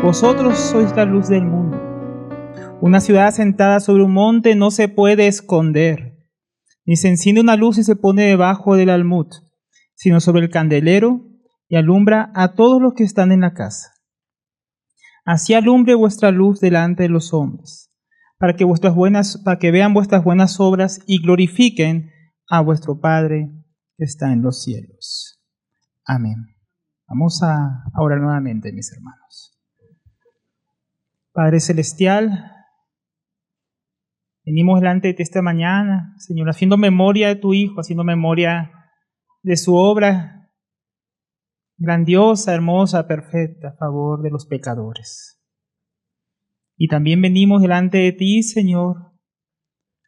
Vosotros sois la luz del mundo. Una ciudad asentada sobre un monte no se puede esconder, ni se enciende una luz y se pone debajo del almud, sino sobre el candelero y alumbra a todos los que están en la casa. Así alumbre vuestra luz delante de los hombres, para que vean vuestras buenas obras y glorifiquen a vuestro Padre que está en los cielos. Amén. Vamos a orar nuevamente, mis hermanos. Padre Celestial, venimos delante de ti esta mañana, Señor, haciendo memoria de tu Hijo, haciendo memoria de su obra grandiosa, hermosa, perfecta, a favor de los pecadores. Y también venimos delante de ti, Señor,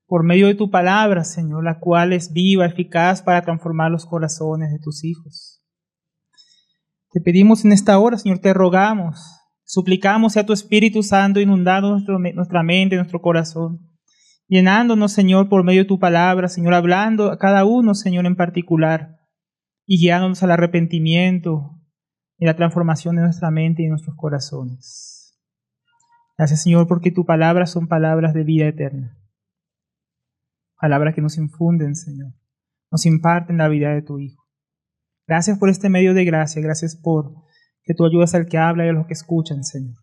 por medio de tu palabra, Señor, la cual es viva, eficaz para transformar los corazones de tus hijos. Te pedimos en esta hora, Señor, te rogamos, suplicamos a tu Espíritu Santo inundando nuestra mente, nuestro corazón, llenándonos, Señor, por medio de tu palabra, Señor, hablando a cada uno, Señor, en particular, y guiándonos al arrepentimiento y la transformación de nuestra mente y de nuestros corazones. Gracias, Señor, porque tu palabra son palabras de vida eterna. Palabras que nos infunden, Señor, nos imparten la vida de tu Hijo. Gracias por este medio de gracia, gracias por que tú ayudas al que habla y a los que escuchan, Señor.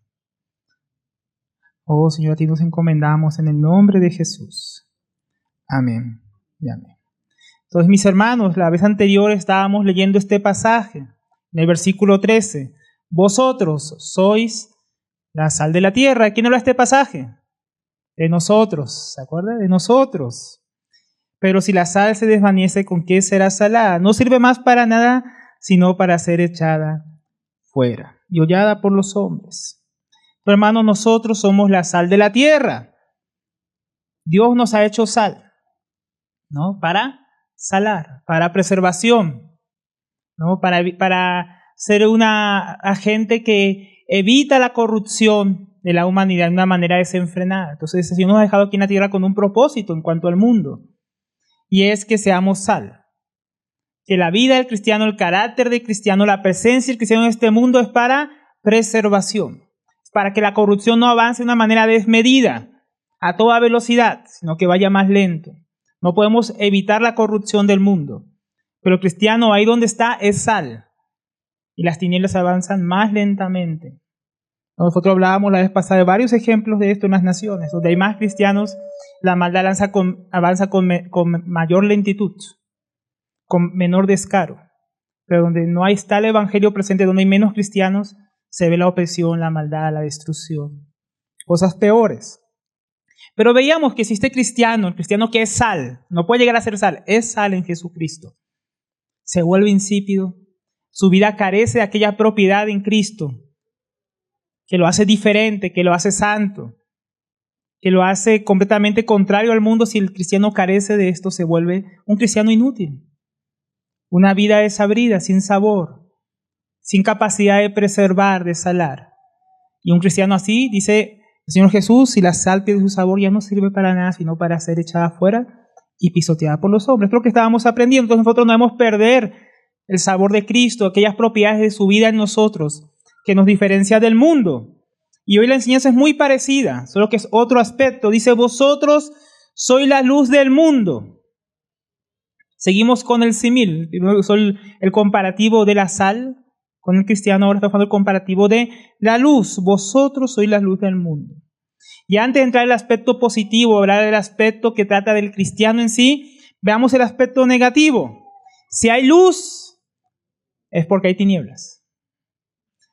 Oh, Señor, a ti nos encomendamos en el nombre de Jesús. Amén y amén. Entonces, mis hermanos, la vez anterior estábamos leyendo este pasaje, en el versículo 13. Vosotros sois la sal de la tierra. ¿Quién habla de este pasaje? De nosotros, ¿se acuerda? De nosotros. Pero si la sal se desvanece, ¿con qué será salada? No sirve más para nada, sino para ser echada fuera y hollada por los hombres. Pero, hermanos, nosotros somos la sal de la tierra. Dios nos ha hecho sal, ¿no? Para salar, para preservación, ¿no? Para ser una agente que evita la corrupción de la humanidad de una manera desenfrenada. Entonces, el Señor nos ha dejado aquí en la tierra con un propósito en cuanto al mundo, y es que seamos sal. Que la vida del cristiano, el carácter del cristiano, la presencia del cristiano en este mundo es para preservación, es para que la corrupción no avance de una manera desmedida, a toda velocidad, sino que vaya más lento. No podemos evitar la corrupción del mundo, pero el cristiano ahí donde está es sal, y las tinieblas avanzan más lentamente. Nosotros hablábamos la vez pasada de varios ejemplos de esto en las naciones, donde hay más cristianos, la maldad avanza con mayor lentitud, con menor descaro. Pero donde no está el evangelio presente, donde hay menos cristianos, se ve la opresión, la maldad, la destrucción, cosas peores. Pero veíamos que si este cristiano, el cristiano que es sal, no puede llegar a ser sal, es sal en Jesucristo, se vuelve insípido, su vida carece de aquella propiedad en Cristo, que lo hace diferente, que lo hace santo, que lo hace completamente contrario al mundo. Si el cristiano carece de esto, se vuelve un cristiano inútil. Una vida desabrida, sin sabor, sin capacidad de preservar, de salar. Y un cristiano así, dice el Señor Jesús, si la sal pierde su sabor, ya no sirve para nada, sino para ser echada afuera y pisoteada por los hombres. Es lo que estábamos aprendiendo. Entonces nosotros no debemos perder el sabor de Cristo, aquellas propiedades de su vida en nosotros, que nos diferencia del mundo. Y hoy la enseñanza es muy parecida, solo que es otro aspecto. Dice, vosotros sois la luz del mundo. Seguimos con el símil, el comparativo de la sal con el cristiano. Ahora está hablando el comparativo de la luz. Vosotros sois la luz del mundo. Y antes de entrar en el aspecto positivo, hablar del aspecto que trata del cristiano en sí, veamos el aspecto negativo. Si hay luz, es porque hay tinieblas.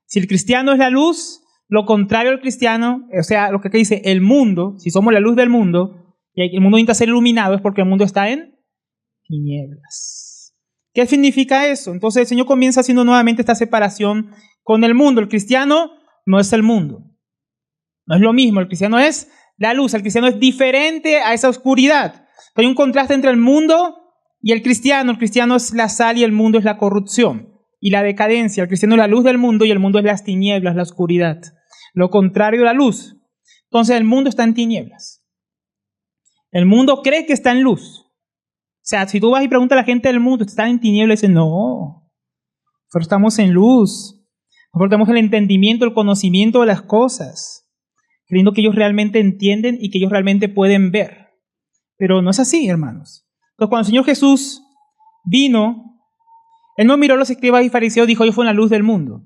Si el cristiano es la luz, lo contrario al cristiano, o sea, lo que dice el mundo, si somos la luz del mundo, y el mundo necesita ser iluminado, es porque el mundo está en tinieblas. ¿Qué significa eso? Entonces el Señor comienza haciendo nuevamente esta separación con el mundo. El cristiano no es el mundo, no es lo mismo. El cristiano es la luz, el cristiano es diferente a esa oscuridad. Hay un contraste entre el mundo y el cristiano. El cristiano es la sal y el mundo es la corrupción y la decadencia. El cristiano es la luz del mundo y el mundo es las tinieblas, la oscuridad. Lo contrario a la luz. Entonces el mundo está en tinieblas. El mundo cree que está en luz. O sea, si tú vas y preguntas a la gente del mundo, ¿están en tinieblas? Dicen, no, nosotros estamos en luz. Nosotros tenemos el entendimiento, el conocimiento de las cosas, creyendo que ellos realmente entienden y que ellos realmente pueden ver. Pero no es así, hermanos. Entonces, cuando el Señor Jesús vino, Él no miró a los escribas y fariseos y dijo, yo soy la luz del mundo.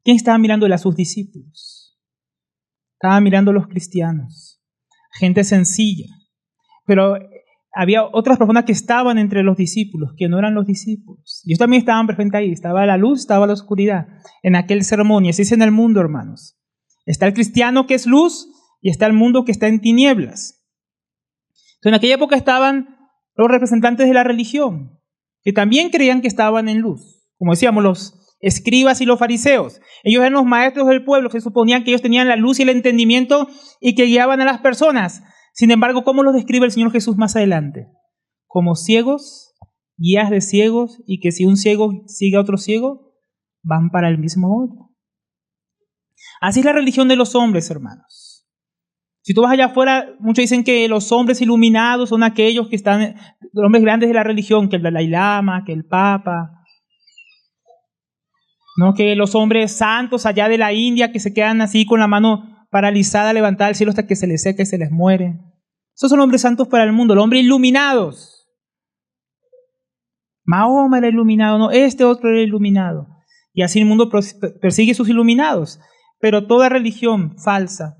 ¿Quién estaba mirando? A sus discípulos. Estaba mirando a los cristianos, gente sencilla. Pero había otras personas que estaban entre los discípulos, que no eran los discípulos. Ellos también estaban presentes ahí. Estaba la luz, estaba la oscuridad en aquel sermón. Y así es en el mundo, hermanos. Está el cristiano que es luz y está el mundo que está en tinieblas. Entonces, en aquella época estaban los representantes de la religión, que también creían que estaban en luz. Como decíamos, los escribas y los fariseos. Ellos eran los maestros del pueblo, se suponían que ellos tenían la luz y el entendimiento y que guiaban a las personas. Sin embargo, ¿cómo los describe el Señor Jesús más adelante? Como ciegos, guías de ciegos, y que si un ciego sigue a otro ciego, van para el mismo hoyo. Así es la religión de los hombres, hermanos. Si tú vas allá afuera, muchos dicen que los hombres iluminados son aquellos que están, los hombres grandes de la religión, que el Dalai Lama, que el Papa, ¿no? Que los hombres santos allá de la India que se quedan así con la mano paralizada, levantada al cielo hasta que se les seca y se les muere. Esos son hombres santos para el mundo, los hombres iluminados. Mahoma era iluminado, no, este otro era iluminado. Y así el mundo persigue a sus iluminados. Pero toda religión falsa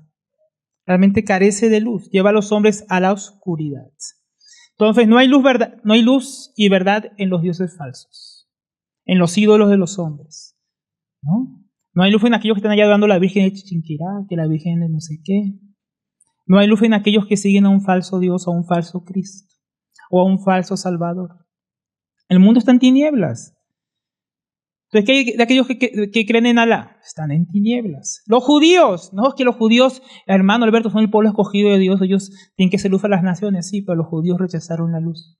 realmente carece de luz, lleva a los hombres a la oscuridad. Entonces no hay luz y verdad en los dioses falsos, en los ídolos de los hombres. No hay luz en aquellos que están allá adorando a la Virgen de Chichinquirá, que la Virgen de no sé qué. No hay luz en aquellos que siguen a un falso Dios, a un falso Cristo, o a un falso Salvador. El mundo está en tinieblas. Entonces, ¿qué hay de aquellos que creen en Alá? Están en tinieblas. Los judíos, no es que los judíos, hermano Alberto, son el pueblo escogido de Dios, ellos tienen que ser luz a las naciones, sí, pero los judíos rechazaron la luz.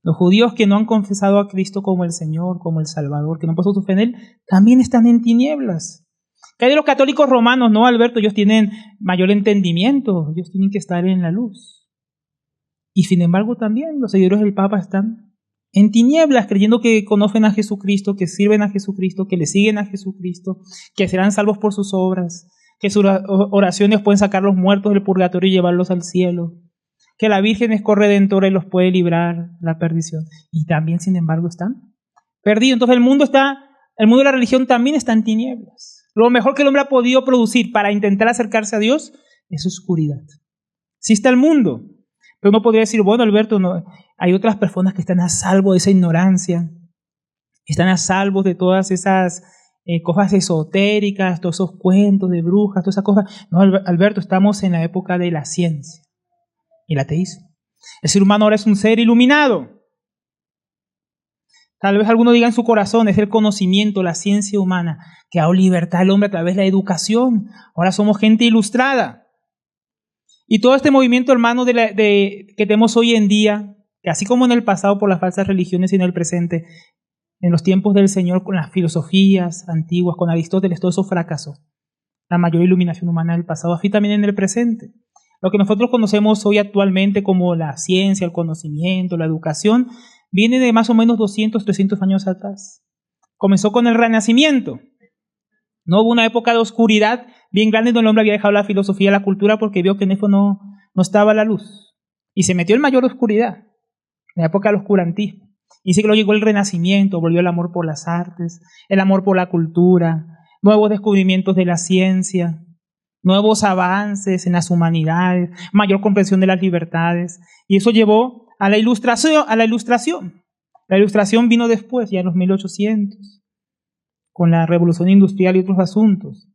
Los judíos que no han confesado a Cristo como el Señor, como el Salvador, que no han puesto su fe en Él, también están en tinieblas. ¿Qué hay de los católicos romanos? No, Alberto, ellos tienen mayor entendimiento, ellos tienen que estar en la luz. Y sin embargo también los seguidores del Papa están en tinieblas, creyendo que conocen a Jesucristo, que sirven a Jesucristo, que le siguen a Jesucristo, que serán salvos por sus obras, que sus oraciones pueden sacar a los muertos del purgatorio y llevarlos al cielo, que la Virgen es corredentora y los puede librar de la perdición. Y también, sin embargo, están perdidos. Entonces el mundo de la religión también está en tinieblas. Lo mejor que el hombre ha podido producir para intentar acercarse a Dios es oscuridad. Sí está el mundo, pero uno podría decir, bueno, Alberto, no, hay otras personas que están a salvo de esa ignorancia, están a salvo de todas esas cosas esotéricas, todos esos cuentos de brujas, todas esas cosas. No, Alberto, estamos en la época de la ciencia y el ateísmo. El ser humano ahora es un ser iluminado. Tal vez alguno diga en su corazón, es el conocimiento, la ciencia humana, que ha dado libertad al hombre a través de la educación. Ahora somos gente ilustrada. Y todo este movimiento, hermano, que tenemos hoy en día, que así como en el pasado por las falsas religiones y en el presente, en los tiempos del Señor con las filosofías antiguas, con Aristóteles, todo eso fracasó. La mayor iluminación humana del pasado, así también en el presente. Lo que nosotros conocemos hoy actualmente como la ciencia, el conocimiento, la educación, viene de más o menos 200, 300 años atrás. Comenzó con el Renacimiento. No hubo una época de oscuridad bien grande donde el hombre había dejado la filosofía y la cultura porque vio que en eso no estaba la luz. Y se metió en mayor oscuridad, en la época del oscurantismo. Y dice que luego llegó el Renacimiento, volvió el amor por las artes, el amor por la cultura, nuevos descubrimientos de la ciencia, nuevos avances en las humanidades, mayor comprensión de las libertades. Y eso llevó a la ilustración. La ilustración vino después, ya en los 1800. Con la revolución industrial y otros asuntos.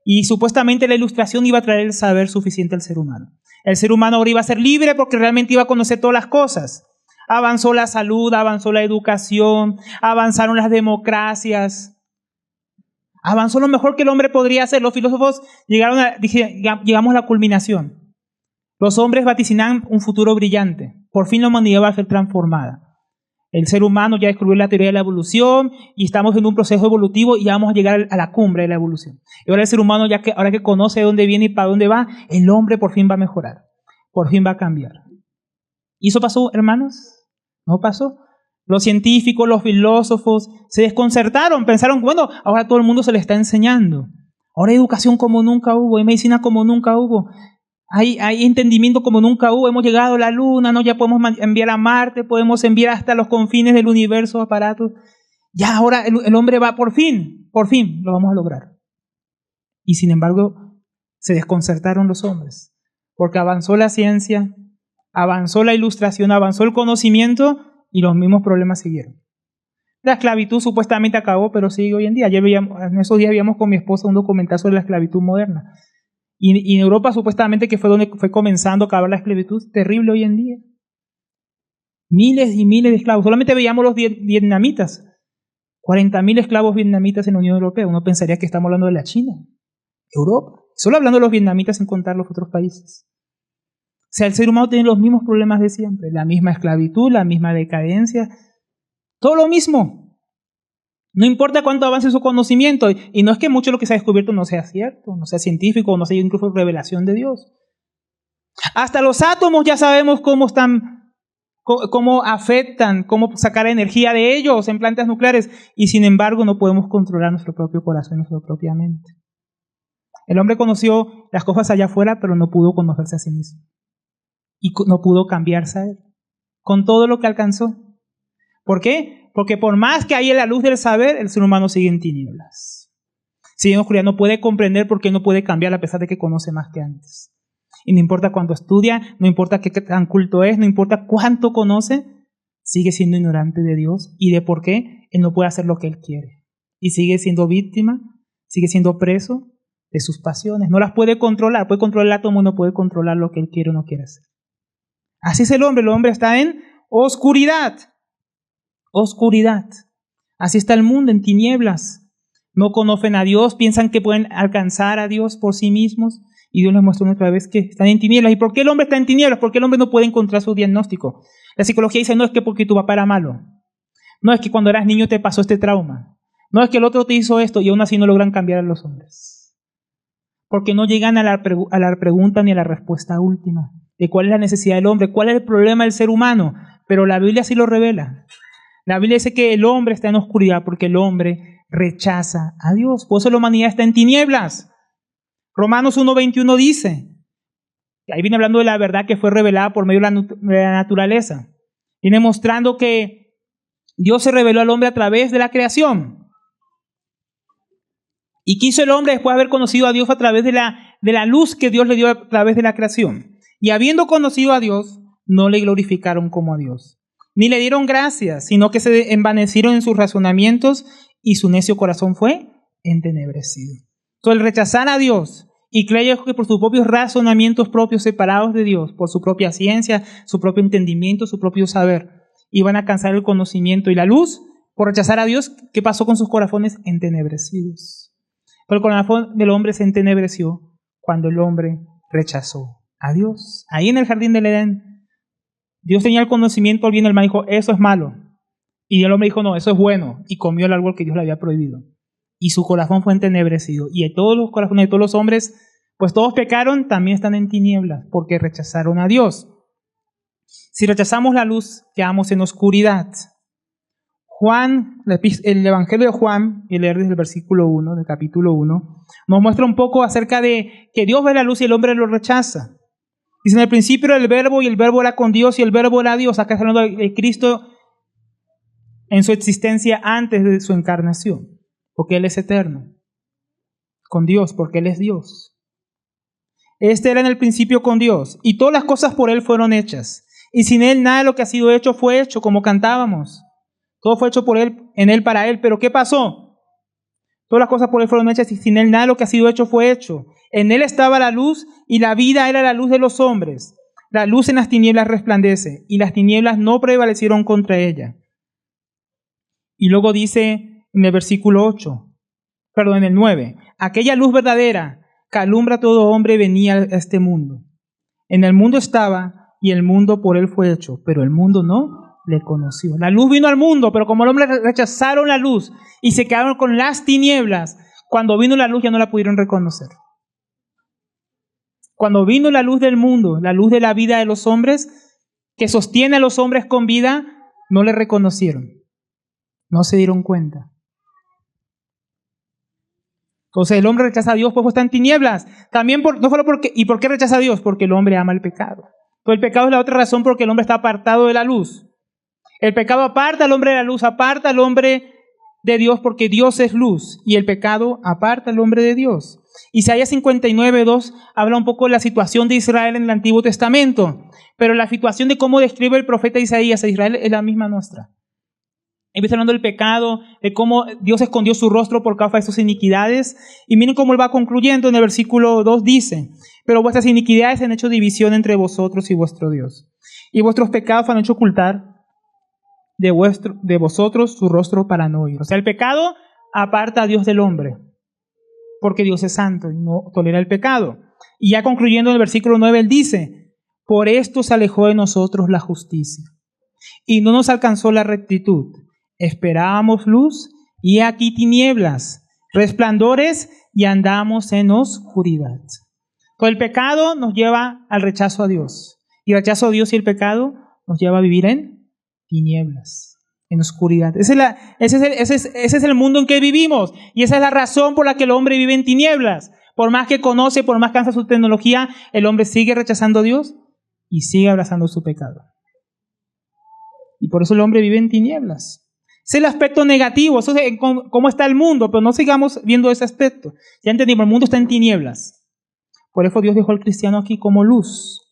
Y supuestamente la ilustración iba a traer el saber suficiente al ser humano. El ser humano ahora iba a ser libre porque realmente iba a conocer todas las cosas. Avanzó la salud, avanzó la educación, avanzaron las democracias, avanzó lo mejor que el hombre podría hacer. Los filósofos llegamos a la culminación. Los hombres vaticinan un futuro brillante. Por fin la humanidad va a ser transformada. El ser humano ya descubrió la teoría de la evolución y estamos en un proceso evolutivo y ya vamos a llegar a la cumbre de la evolución. Y ahora el ser humano, ahora que conoce de dónde viene y para dónde va, el hombre por fin va a mejorar, por fin va a cambiar. ¿Y eso pasó, hermanos? ¿No pasó? Los científicos, los filósofos se desconcertaron, pensaron, bueno, ahora todo el mundo se le está enseñando. Ahora hay educación como nunca hubo, hay medicina como nunca hubo, hay entendimiento como nunca hubo, hemos llegado a la luna, ¿no? Ya podemos enviar a Marte, podemos enviar hasta los confines del universo aparatos. Ya ahora el hombre va por fin lo vamos a lograr. Y sin embargo, se desconcertaron los hombres, porque avanzó la ciencia, avanzó la ilustración, avanzó el conocimiento y los mismos problemas siguieron. La esclavitud supuestamente acabó, pero sigue hoy en día. En esos días veíamos con mi esposa un documental sobre la esclavitud moderna. Y en Europa supuestamente, que fue donde fue comenzando a acabar la esclavitud, terrible hoy en día. Miles y miles de esclavos. Solamente veíamos los vietnamitas. 40.000 esclavos vietnamitas en la Unión Europea. Uno pensaría que estamos hablando de la China, Europa. Solo hablando de los vietnamitas sin contar los otros países. O sea, el ser humano tiene los mismos problemas de siempre. La misma esclavitud, la misma decadencia. Todo lo mismo. No importa cuánto avance su conocimiento. Y no es que mucho de lo que se ha descubierto no sea cierto, no sea científico, no sea incluso revelación de Dios. Hasta los átomos ya sabemos cómo están, cómo afectan, cómo sacar energía de ellos en plantas nucleares. Y sin embargo no podemos controlar nuestro propio corazón, nuestra propia mente. El hombre conoció las cosas allá afuera, pero no pudo conocerse a sí mismo. Y no pudo cambiarse a él. Con todo lo que alcanzó. ¿Por qué? Porque por más que haya la luz del saber, el ser humano sigue en tinieblas. Sigue en oscuridad, no puede comprender porque no puede cambiar a pesar de que conoce más que antes. Y no importa cuánto estudia, no importa qué tan culto es, no importa cuánto conoce, sigue siendo ignorante de Dios y de por qué él no puede hacer lo que él quiere. Y sigue siendo víctima, sigue siendo preso de sus pasiones. No las puede controlar el átomo, no puede controlar lo que él quiere o no quiere hacer. Así es el hombre está en oscuridad. Oscuridad. Así está el mundo, en tinieblas. No conocen a Dios, piensan que pueden alcanzar a Dios por sí mismos. Y Dios les muestra otra vez que están en tinieblas. ¿Y por qué el hombre está en tinieblas? Porque el hombre no puede encontrar su diagnóstico. La psicología dice, no es que porque tu papá era malo. No es que cuando eras niño te pasó este trauma. No es que el otro te hizo esto y aún así no logran cambiar a los hombres. Porque no llegan a la pregunta ni a la respuesta última de cuál es la necesidad del hombre, cuál es el problema del ser humano. Pero la Biblia sí lo revela. La Biblia dice que el hombre está en oscuridad porque el hombre rechaza a Dios. Por eso la humanidad está en tinieblas. Romanos 1:21 dice, ahí viene hablando de la verdad que fue revelada por medio de la naturaleza. Viene mostrando que Dios se reveló al hombre a través de la creación. ¿Y qué hizo el hombre después de haber conocido a Dios a través de la luz que Dios le dio a través de la creación? Y habiendo conocido a Dios, no le glorificaron como a Dios, ni le dieron gracias, sino que se envanecieron en sus razonamientos y su necio corazón fue entenebrecido. Entonces, el rechazar a Dios y creer que por sus propios razonamientos propios separados de Dios, por su propia ciencia, su propio entendimiento, su propio saber, iban a alcanzar el conocimiento y la luz. Por rechazar a Dios, ¿qué pasó con sus corazones? Entenebrecidos. Pero el corazón del hombre se entenebreció cuando el hombre rechazó a Dios. Ahí en el jardín del Edén, Dios tenía el conocimiento del bien y el mal, dijo, eso es malo. Y el hombre dijo, no, eso es bueno. Y comió el árbol que Dios le había prohibido. Y su corazón fue entenebrecido. Y de todos los corazones de todos los hombres, pues todos pecaron, también están en tinieblas, porque rechazaron a Dios. Si rechazamos la luz, quedamos en oscuridad. Juan, el Evangelio de Juan, y leer desde el versículo 1, del capítulo 1, nos muestra un poco acerca de que Dios ve la luz y el hombre lo rechaza. Dice, en el principio era el verbo y el verbo era con Dios y el verbo era Dios. Acá está hablando de Cristo en su existencia antes de su encarnación, porque Él es eterno, con Dios, porque Él es Dios. Este era en el principio con Dios y todas las cosas por Él fueron hechas. Y sin Él nada de lo que ha sido hecho fue hecho, como cantábamos. Todo fue hecho por Él, en Él, para Él. ¿Pero qué pasó? Todas las cosas por Él fueron hechas y sin Él nada de lo que ha sido hecho fue hecho. En Él estaba la luz y la vida era la luz de los hombres. La luz en las tinieblas resplandece y las tinieblas no prevalecieron contra ella. Y luego dice en el versículo 9, aquella luz verdadera que alumbra a todo hombre venía a este mundo. En el mundo estaba y el mundo por Él fue hecho, pero el mundo no le conoció. La luz vino al mundo, pero como el hombre rechazaron la luz y se quedaron con las tinieblas, cuando vino la luz ya no la pudieron reconocer. Cuando vino la luz del mundo, la luz de la vida de los hombres, que sostiene a los hombres con vida, no le reconocieron, no se dieron cuenta. Entonces el hombre rechaza a Dios, pues está en tinieblas. También no solo porque, ¿y por qué rechaza a Dios? Porque el hombre ama el pecado. Entonces el pecado es la otra razón porque el hombre está apartado de la luz. El pecado aparta al hombre de la luz, aparta al hombre de Dios porque Dios es luz y el pecado aparta al hombre de Dios. Isaías 59:2 habla un poco de la situación de Israel en el Antiguo Testamento, pero la situación de cómo describe el profeta Isaías a Israel es la misma nuestra. Empieza hablando del pecado, de cómo Dios escondió su rostro por causa de sus iniquidades. Y miren cómo él va concluyendo en el versículo 2, dice: pero vuestras iniquidades han hecho división entre vosotros y vuestro Dios. Y vuestros pecados han hecho ocultar de vosotros su rostro para no oír. O sea, el pecado aparta a Dios del hombre, porque Dios es santo y no tolera el pecado. Y ya concluyendo en el versículo 9, él dice: por esto se alejó de nosotros la justicia, y no nos alcanzó la rectitud. Esperábamos luz, y aquí tinieblas, resplandores, y andamos en oscuridad. Pues el pecado nos lleva al rechazo a Dios. Y el rechazo a Dios y el pecado nos lleva a vivir en tinieblas, en oscuridad. Ese es el mundo en que vivimos. Y esa es la razón por la que el hombre vive en tinieblas. Por más que conoce, por más que hace su tecnología, el hombre sigue rechazando a Dios y sigue abrazando su pecado. Y por eso el hombre vive en tinieblas. Ese es el aspecto negativo, eso es cómo está el mundo, pero no sigamos viendo ese aspecto. Ya entendimos, el mundo está en tinieblas. Por eso Dios dejó al cristiano aquí como luz.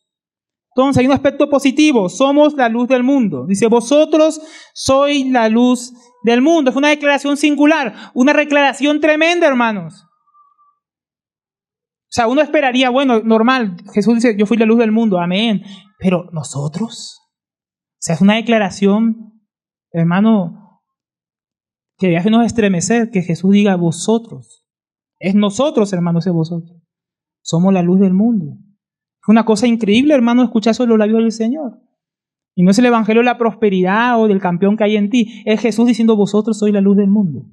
Entonces hay un aspecto positivo, somos la luz del mundo. Dice, vosotros sois la luz del mundo. Es una declaración singular, una declaración tremenda, hermanos. O sea, uno esperaría, bueno, normal, Jesús dice, yo fui la luz del mundo, amén. Pero nosotros, o sea, es una declaración, hermano, que debe hacernos estremecer, que Jesús diga vosotros. Es nosotros, hermanos, es vosotros. Somos la luz del mundo. Es una cosa increíble, hermano, escuchar eso en los labios del Señor. Y no es el evangelio de la prosperidad o del campeón que hay en ti. Es Jesús diciendo, vosotros sois la luz del mundo.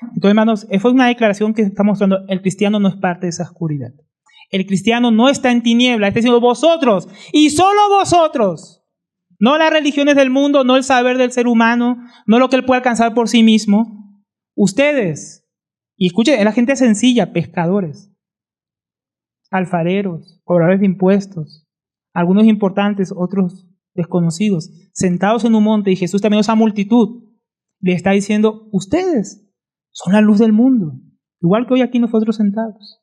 Entonces, hermanos, fue una declaración que está mostrando, el cristiano no es parte de esa oscuridad. El cristiano no está en tinieblas, está diciendo vosotros, y solo vosotros. No las religiones del mundo, no el saber del ser humano, no lo que él puede alcanzar por sí mismo. Ustedes, y escuchen, es la gente sencilla, pescadores, alfareros, cobradores de impuestos, algunos importantes, otros desconocidos, sentados en un monte, y Jesús también a esa multitud le está diciendo, ustedes son la luz del mundo, igual que hoy aquí nosotros sentados.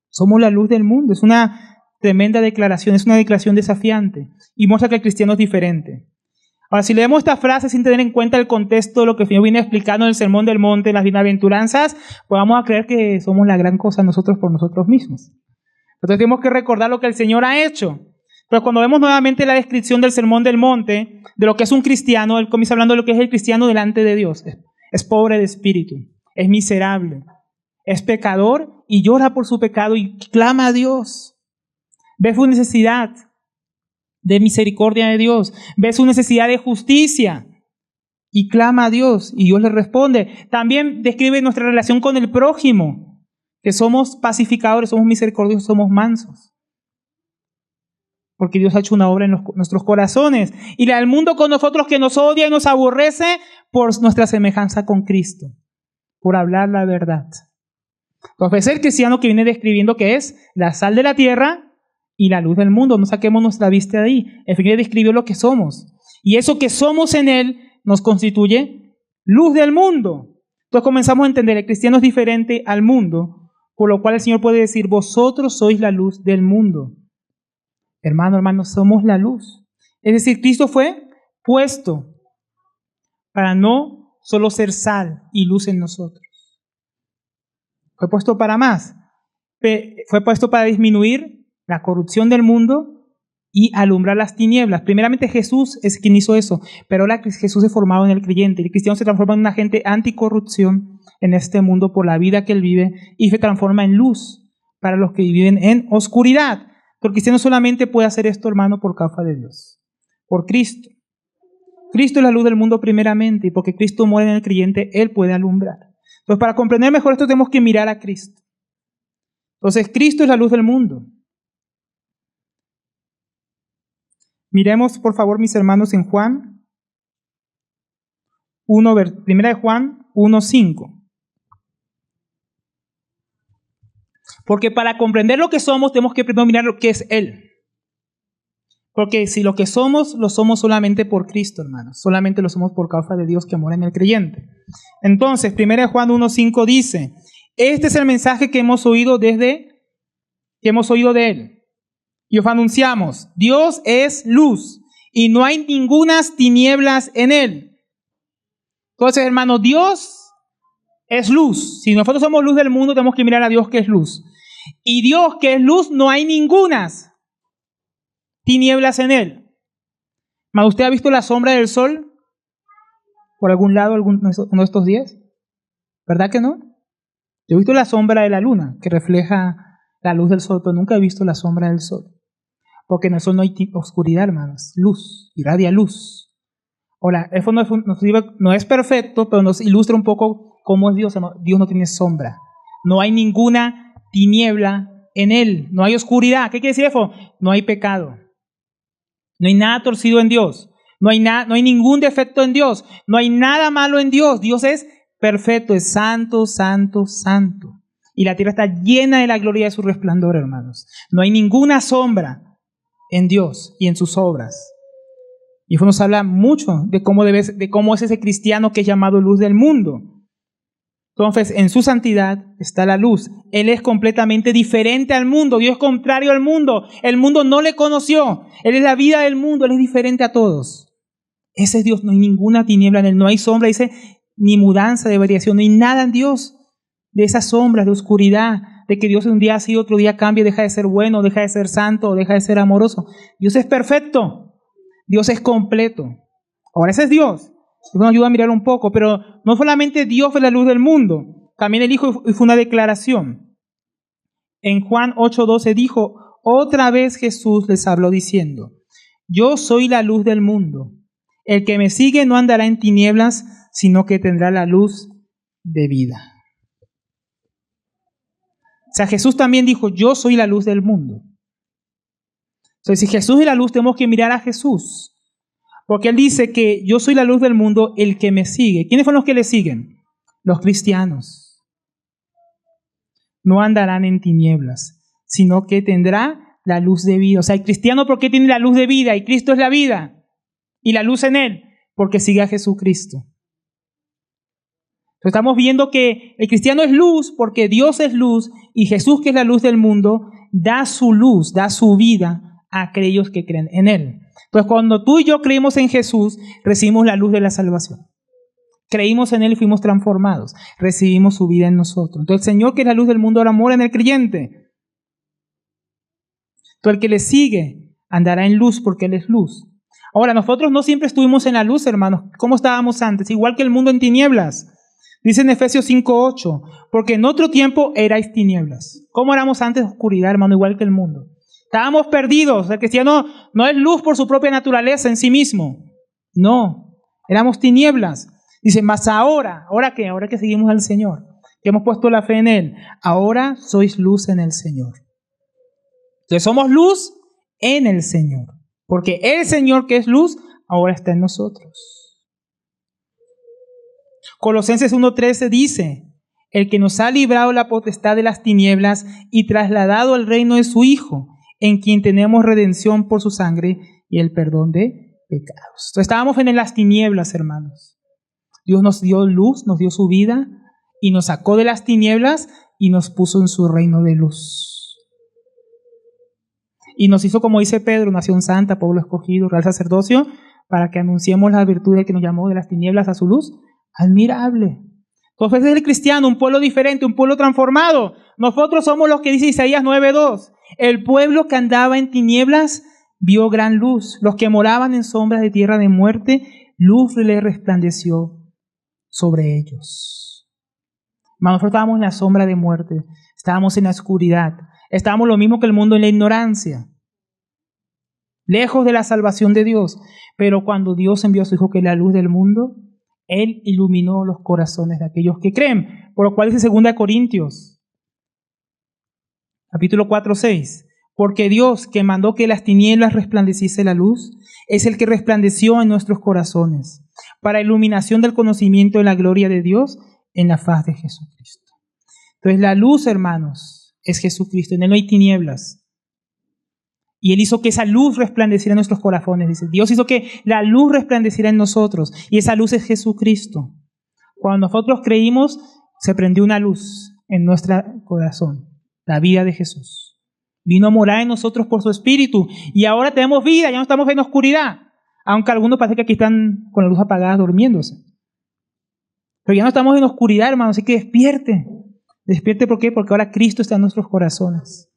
Somos la luz del mundo, es una tremenda declaración, es una declaración desafiante y muestra que el cristiano es diferente. Ahora, si leemos esta frase sin tener en cuenta el contexto de lo que el Señor viene explicando en el Sermón del Monte, en las bienaventuranzas, pues vamos a creer que somos la gran cosa nosotros por nosotros mismos. Entonces tenemos que recordar lo que el Señor ha hecho. Pero cuando vemos nuevamente la descripción del Sermón del Monte, de lo que es un cristiano, él comienza hablando de lo que es el cristiano delante de Dios. Es pobre de espíritu, es miserable, es pecador y llora por su pecado y clama a Dios. Ve su necesidad de misericordia de Dios, ve su necesidad de justicia y clama a Dios y Dios le responde. También describe nuestra relación con el prójimo, que somos pacificadores, somos misericordiosos, somos mansos. Porque Dios ha hecho una obra en nuestros corazones. Y al mundo con nosotros que nos odia y nos aborrece por nuestra semejanza con Cristo, por hablar la verdad. Entonces es el cristiano que viene describiendo que es la sal de la tierra y la luz del mundo. No saquemos nuestra vista de ahí. El Señor describió lo que somos. Y eso que somos en Él nos constituye luz del mundo. Entonces comenzamos a entender, el cristiano es diferente al mundo, por lo cual el Señor puede decir, vosotros sois la luz del mundo. Hermano, somos la luz. Es decir, Cristo fue puesto para no solo ser sal y luz en nosotros. Fue puesto para más. Fue puesto para disminuir la corrupción del mundo y alumbrar las tinieblas. Primeramente Jesús es quien hizo eso, pero ahora Jesús es formado en el creyente. El cristiano se transforma en un agente anticorrupción en este mundo por la vida que él vive y se transforma en luz para los que viven en oscuridad. Pero el cristiano solamente puede hacer esto, hermano, por causa de Dios, por Cristo. Cristo es la luz del mundo primeramente y porque Cristo muere en el creyente, Él puede alumbrar. Entonces, para comprender mejor esto tenemos que mirar a Cristo. Entonces, Cristo es la luz del mundo. Miremos, por favor, mis hermanos, en Juan 1, primera de Juan 1:5. Porque para comprender lo que somos, tenemos que primero mirar lo que es Él. Porque si lo que somos, lo somos solamente por Cristo, hermanos. Solamente lo somos por causa de Dios que mora en el creyente. Entonces, 1 Juan 1:5 dice, este es el mensaje que hemos oído de Él. Y os anunciamos, Dios es luz y no hay ningunas tinieblas en Él. Entonces, hermanos, Dios es luz. Si nosotros somos luz del mundo, tenemos que mirar a Dios que es luz. Y Dios que es luz, no hay ningunas tinieblas en Él. ¿Mas usted ha visto la sombra del sol por algún lado uno de estos días? ¿Verdad que no? Yo he visto la sombra de la luna que refleja la luz del sol, pero nunca he visto la sombra del sol. Porque en el sol no hay oscuridad, hermanos. Luz, irradia luz. Ahora, eso no es perfecto, pero nos ilustra un poco cómo es Dios. Dios no tiene sombra. No hay ninguna tiniebla en Él. No hay oscuridad. ¿Qué quiere decir eso? No hay pecado. No hay nada torcido en Dios. No hay ningún defecto en Dios. No hay nada malo en Dios. Dios es perfecto, es santo, santo, santo. Y la tierra está llena de la gloria de su resplandor, hermanos. No hay ninguna sombra en Dios y en sus obras. Y eso nos habla mucho de cómo es ese cristiano que es llamado luz del mundo. Entonces, en su santidad está la luz. Él es completamente diferente al mundo. Dios es contrario al mundo. El mundo no le conoció. Él es la vida del mundo. Él es diferente a todos. Ese es Dios. No hay ninguna tiniebla en Él. No hay sombra, dice, ni mudanza de variación. No hay nada en Dios de esas sombras, de oscuridad, de que Dios un día así, otro día cambia, deja de ser bueno, deja de ser santo, deja de ser amoroso. Dios es perfecto. Dios es completo. Ahora ese es Dios. Eso nos ayuda a mirar un poco, pero no solamente Dios es la luz del mundo, también el Hijo fue una declaración. En Juan 8:12 dijo, otra vez Jesús les habló diciendo, yo soy la luz del mundo. El que me sigue no andará en tinieblas, sino que tendrá la luz de vida. O sea, Jesús también dijo, yo soy la luz del mundo. Entonces, si Jesús es la luz, tenemos que mirar a Jesús. Porque Él dice que yo soy la luz del mundo, el que me sigue. ¿Quiénes son los que le siguen? Los cristianos. No andarán en tinieblas, sino que tendrá la luz de vida. O sea, el cristiano, ¿por qué tiene la luz de vida? Y Cristo es la vida. Y la luz en Él, porque sigue a Jesucristo. Entonces, estamos viendo que el cristiano es luz porque Dios es luz y Jesús, que es la luz del mundo, da su luz, da su vida a aquellos que creen en Él. Entonces, cuando tú y yo creímos en Jesús, recibimos la luz de la salvación. Creímos en Él y fuimos transformados. Recibimos su vida en nosotros. Entonces, el Señor, que es la luz del mundo, ahora mora en el creyente. Entonces, el que le sigue andará en luz porque Él es luz. Ahora, nosotros no siempre estuvimos en la luz, hermanos. ¿Cómo estábamos antes? Igual que el mundo en tinieblas. Dice en Efesios 5:8, porque en otro tiempo erais tinieblas. ¿Cómo éramos antes? Oscuridad, hermano, igual que el mundo. Estábamos perdidos. El cristiano no es luz por su propia naturaleza en sí mismo. No, éramos tinieblas. Dice, mas ahora ¿qué? Ahora que seguimos al Señor, que hemos puesto la fe en Él, ahora sois luz en el Señor. Entonces somos luz en el Señor, porque el Señor, que es luz, ahora está en nosotros. Colosenses 1:13 dice, el que nos ha librado la potestad de las tinieblas y trasladado al reino de su Hijo, en quien tenemos redención por su sangre y el perdón de pecados. Entonces estábamos en las tinieblas, hermanos. Dios nos dio luz, nos dio su vida y nos sacó de las tinieblas y nos puso en su reino de luz. Y nos hizo, como dice Pedro, nación santa, pueblo escogido, real sacerdocio, para que anunciemos las virtudes que nos llamó de las tinieblas a su luz admirable. Entonces es el cristiano, un pueblo diferente, un pueblo transformado. Nosotros somos los que dice Isaías 9:2. El pueblo que andaba en tinieblas vio gran luz. Los que moraban en sombras de tierra de muerte, luz le resplandeció sobre ellos. Nosotros estábamos en la sombra de muerte, estábamos en la oscuridad, estábamos lo mismo que el mundo en la ignorancia, lejos de la salvación de Dios. Pero cuando Dios envió a su Hijo, que es la luz del mundo, Él iluminó los corazones de aquellos que creen. Por lo cual dice 2 Corintios, capítulo 4:6, Porque Dios, que mandó que las tinieblas resplandeciese la luz, es el que resplandeció en nuestros corazones, para iluminación del conocimiento de la gloria de Dios en la faz de Jesucristo. Entonces la luz, hermanos, es Jesucristo. En Él no hay tinieblas. Y Él hizo que esa luz resplandeciera en nuestros corazones. Dice, Dios hizo que la luz resplandeciera en nosotros. Y esa luz es Jesucristo. Cuando nosotros creímos, se prendió una luz en nuestro corazón. La vida de Jesús. Vino a morar en nosotros por su Espíritu. Y ahora tenemos vida, ya no estamos en oscuridad. Aunque algunos parece que aquí están con la luz apagada durmiéndose. Pero ya no estamos en oscuridad, hermanos. Así que despierte. Despierte, ¿por qué? Porque ahora Cristo está en nuestros corazones.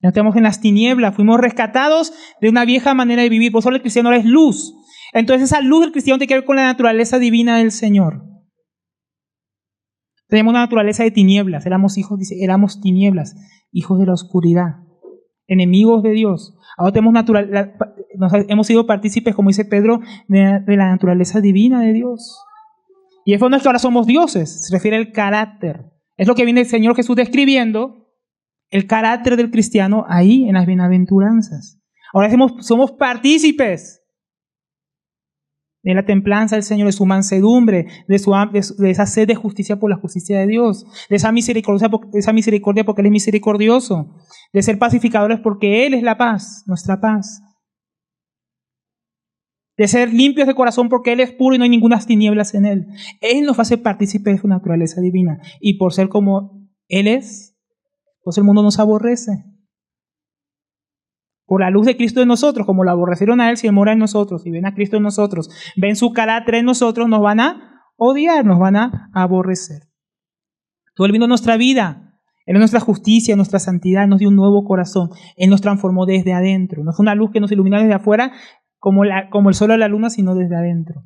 Ya no estamos en las tinieblas. Fuimos rescatados de una vieja manera de vivir. Por eso el cristiano ahora es luz. Entonces esa luz del cristiano tiene que ver con la naturaleza divina del Señor. Tenemos una naturaleza de tinieblas. Éramos hijos, dice, éramos tinieblas, hijos de la oscuridad, enemigos de Dios. Ahora tenemos hemos sido partícipes, como dice Pedro, de la naturaleza divina de Dios. Y eso no es que ahora somos dioses, se refiere al carácter. Es lo que viene el Señor Jesús describiendo, el carácter del cristiano ahí en las bienaventuranzas. Ahora somos partícipes de la templanza del Señor, de su mansedumbre, de esa sed de justicia por la justicia de Dios, de esa misericordia porque Él es misericordioso, de ser pacificadores porque Él es la paz, nuestra paz, de ser limpios de corazón porque Él es puro y no hay ninguna tinieblas en Él. Él nos hace partícipes de su naturaleza divina y por ser como Él es, pues el mundo nos aborrece. Por la luz de Cristo en nosotros, como lo aborrecieron a Él, si Él mora en nosotros, si ven a Cristo en nosotros, ven su carácter en nosotros, nos van a odiar, nos van a aborrecer. Todo Él vino a nuestra vida, Él es nuestra justicia, nuestra santidad, nos dio un nuevo corazón, Él nos transformó desde adentro. No fue una luz que nos ilumina desde afuera, como el sol o la luna, sino desde adentro.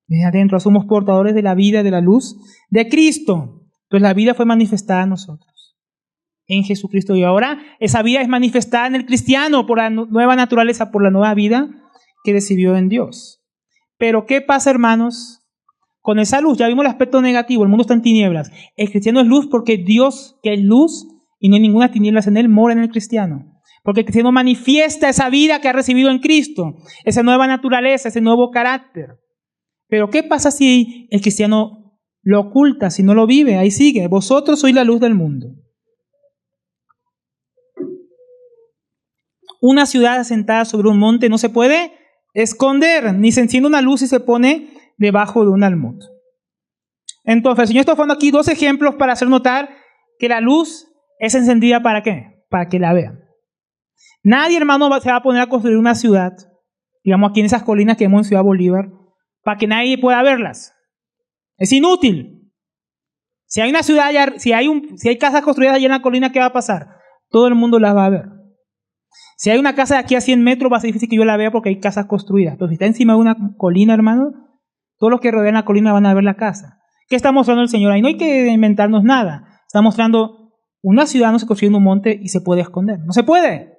Desde adentro somos portadores de la vida, de la luz de Cristo. Entonces la vida fue manifestada a nosotros en Jesucristo. Y ahora esa vida es manifestada en el cristiano por la nueva naturaleza, por la nueva vida que recibió en Dios. Pero ¿qué pasa, hermanos? Con esa luz, ya vimos el aspecto negativo, el mundo está en tinieblas. El cristiano es luz porque Dios, que es luz, y no hay ninguna tinieblas en Él, mora en el cristiano. Porque el cristiano manifiesta esa vida que ha recibido en Cristo, esa nueva naturaleza, ese nuevo carácter. Pero ¿qué pasa si el cristiano lo oculta, si no lo vive? Ahí sigue, vosotros sois la luz del mundo. Una ciudad asentada sobre un monte no se puede esconder, ni se enciende una luz y se pone debajo de un almud. Entonces, el Señor está poniendo aquí dos ejemplos para hacer notar que la luz es encendida ¿para qué? Para que la vean. Nadie, hermano, se va a poner a construir una ciudad, digamos aquí en esas colinas que vemos en Ciudad Bolívar, para que nadie pueda verlas. Es inútil. Si hay una ciudad, si hay casas construidas allá en la colina, ¿qué va a pasar? Todo el mundo las va a ver. Si hay una casa de aquí a 100 metros, va a ser difícil que yo la vea porque hay casas construidas. Pero si está encima de una colina, hermano, todos los que rodean la colina van a ver la casa. ¿Qué está mostrando el Señor ahí? No hay que inventarnos nada. Está mostrando una ciudad no se construye en un monte y se puede esconder. No se puede.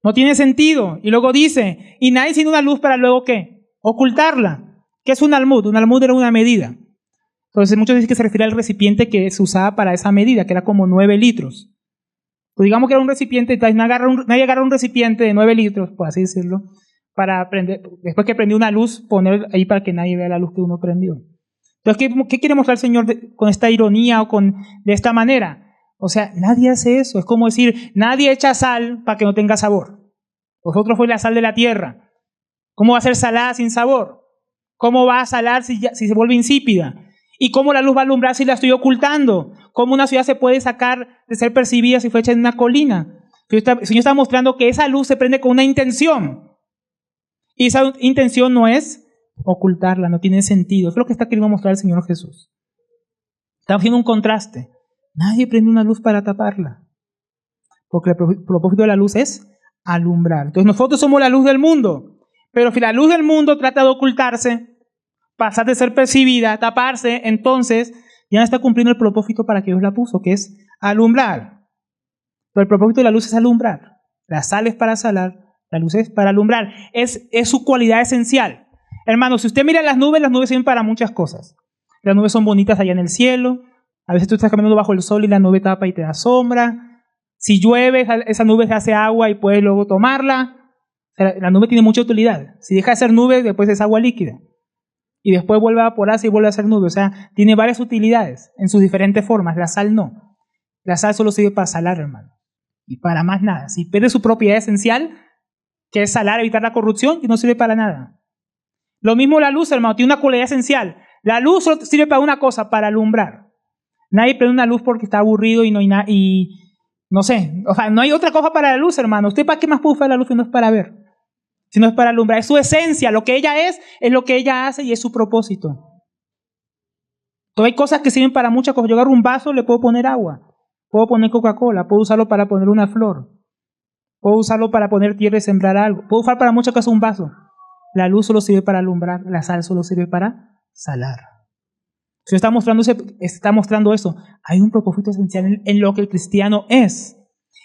No tiene sentido. Y luego dice, y nadie tiene una luz para luego ¿qué? Ocultarla. ¿Qué es un almud? Un almud era una medida. Entonces muchos dicen que se refiere al recipiente que se usaba para esa medida, que era como 9 litros. Pues digamos que era un recipiente, nadie agarra un recipiente de 9 litros, por así decirlo, para prender, después que prendió una luz, poner ahí para que nadie vea la luz que uno prendió. Entonces, ¿qué quiere mostrar el Señor con esta ironía o de esta manera? O sea, nadie hace eso. Es como decir, nadie echa sal para que no tenga sabor. Vosotros fuis la sal de la tierra. ¿Cómo va a ser salada sin sabor? ¿Cómo va a salar si se vuelve insípida? ¿Y cómo la luz va a alumbrar si la estoy ocultando? ¿Cómo una ciudad se puede sacar de ser percibida si fue hecha en una colina? El Señor está mostrando que esa luz se prende con una intención. Y esa intención no es ocultarla, no tiene sentido. Eso es lo que está queriendo mostrar el Señor Jesús. Está haciendo un contraste. Nadie prende una luz para taparla. Porque el propósito de la luz es alumbrar. Entonces nosotros somos la luz del mundo. Pero si la luz del mundo trata de ocultarse, pasar de ser percibida, taparse, entonces ya no está cumpliendo el propósito para que Dios la puso, que es alumbrar. Pero el propósito de la luz es alumbrar. La sal es para salar, la luz es para alumbrar. Es su cualidad esencial. Hermano, si usted mira las nubes sirven para muchas cosas. Las nubes son bonitas allá en el cielo. A veces tú estás caminando bajo el sol y la nube tapa y te da sombra. Si llueve, esa nube se hace agua y puedes luego tomarla. La nube tiene mucha utilidad. Si deja de ser nube, después es agua líquida. Y después vuelve a evaporarse y vuelve a ser nube. O sea, tiene varias utilidades en sus diferentes formas. La sal no. La sal solo sirve para salar, hermano. Y para más nada. Si pierde su propiedad esencial, que es salar, evitar la corrupción, no sirve para nada. Lo mismo la luz, hermano, tiene una cualidad esencial. La luz solo sirve para una cosa, para alumbrar. Nadie prende una luz porque está aburrido y no hay nada. Y no sé, o sea, no hay otra cosa para la luz, hermano. ¿Usted para qué más puede usar la luz si no es para ver? Si no es para alumbrar. Es su esencia. Lo que ella es lo que ella hace y es su propósito. Entonces hay cosas que sirven para muchas cosas. Yo agarro un vaso, le puedo poner agua. Puedo poner Coca-Cola. Puedo usarlo para poner una flor. Puedo usarlo para poner tierra y sembrar algo. Puedo usar para muchas cosas un vaso. La luz solo sirve para alumbrar. La sal solo sirve para salar. Si está mostrando eso, hay un propósito esencial en lo que el cristiano es.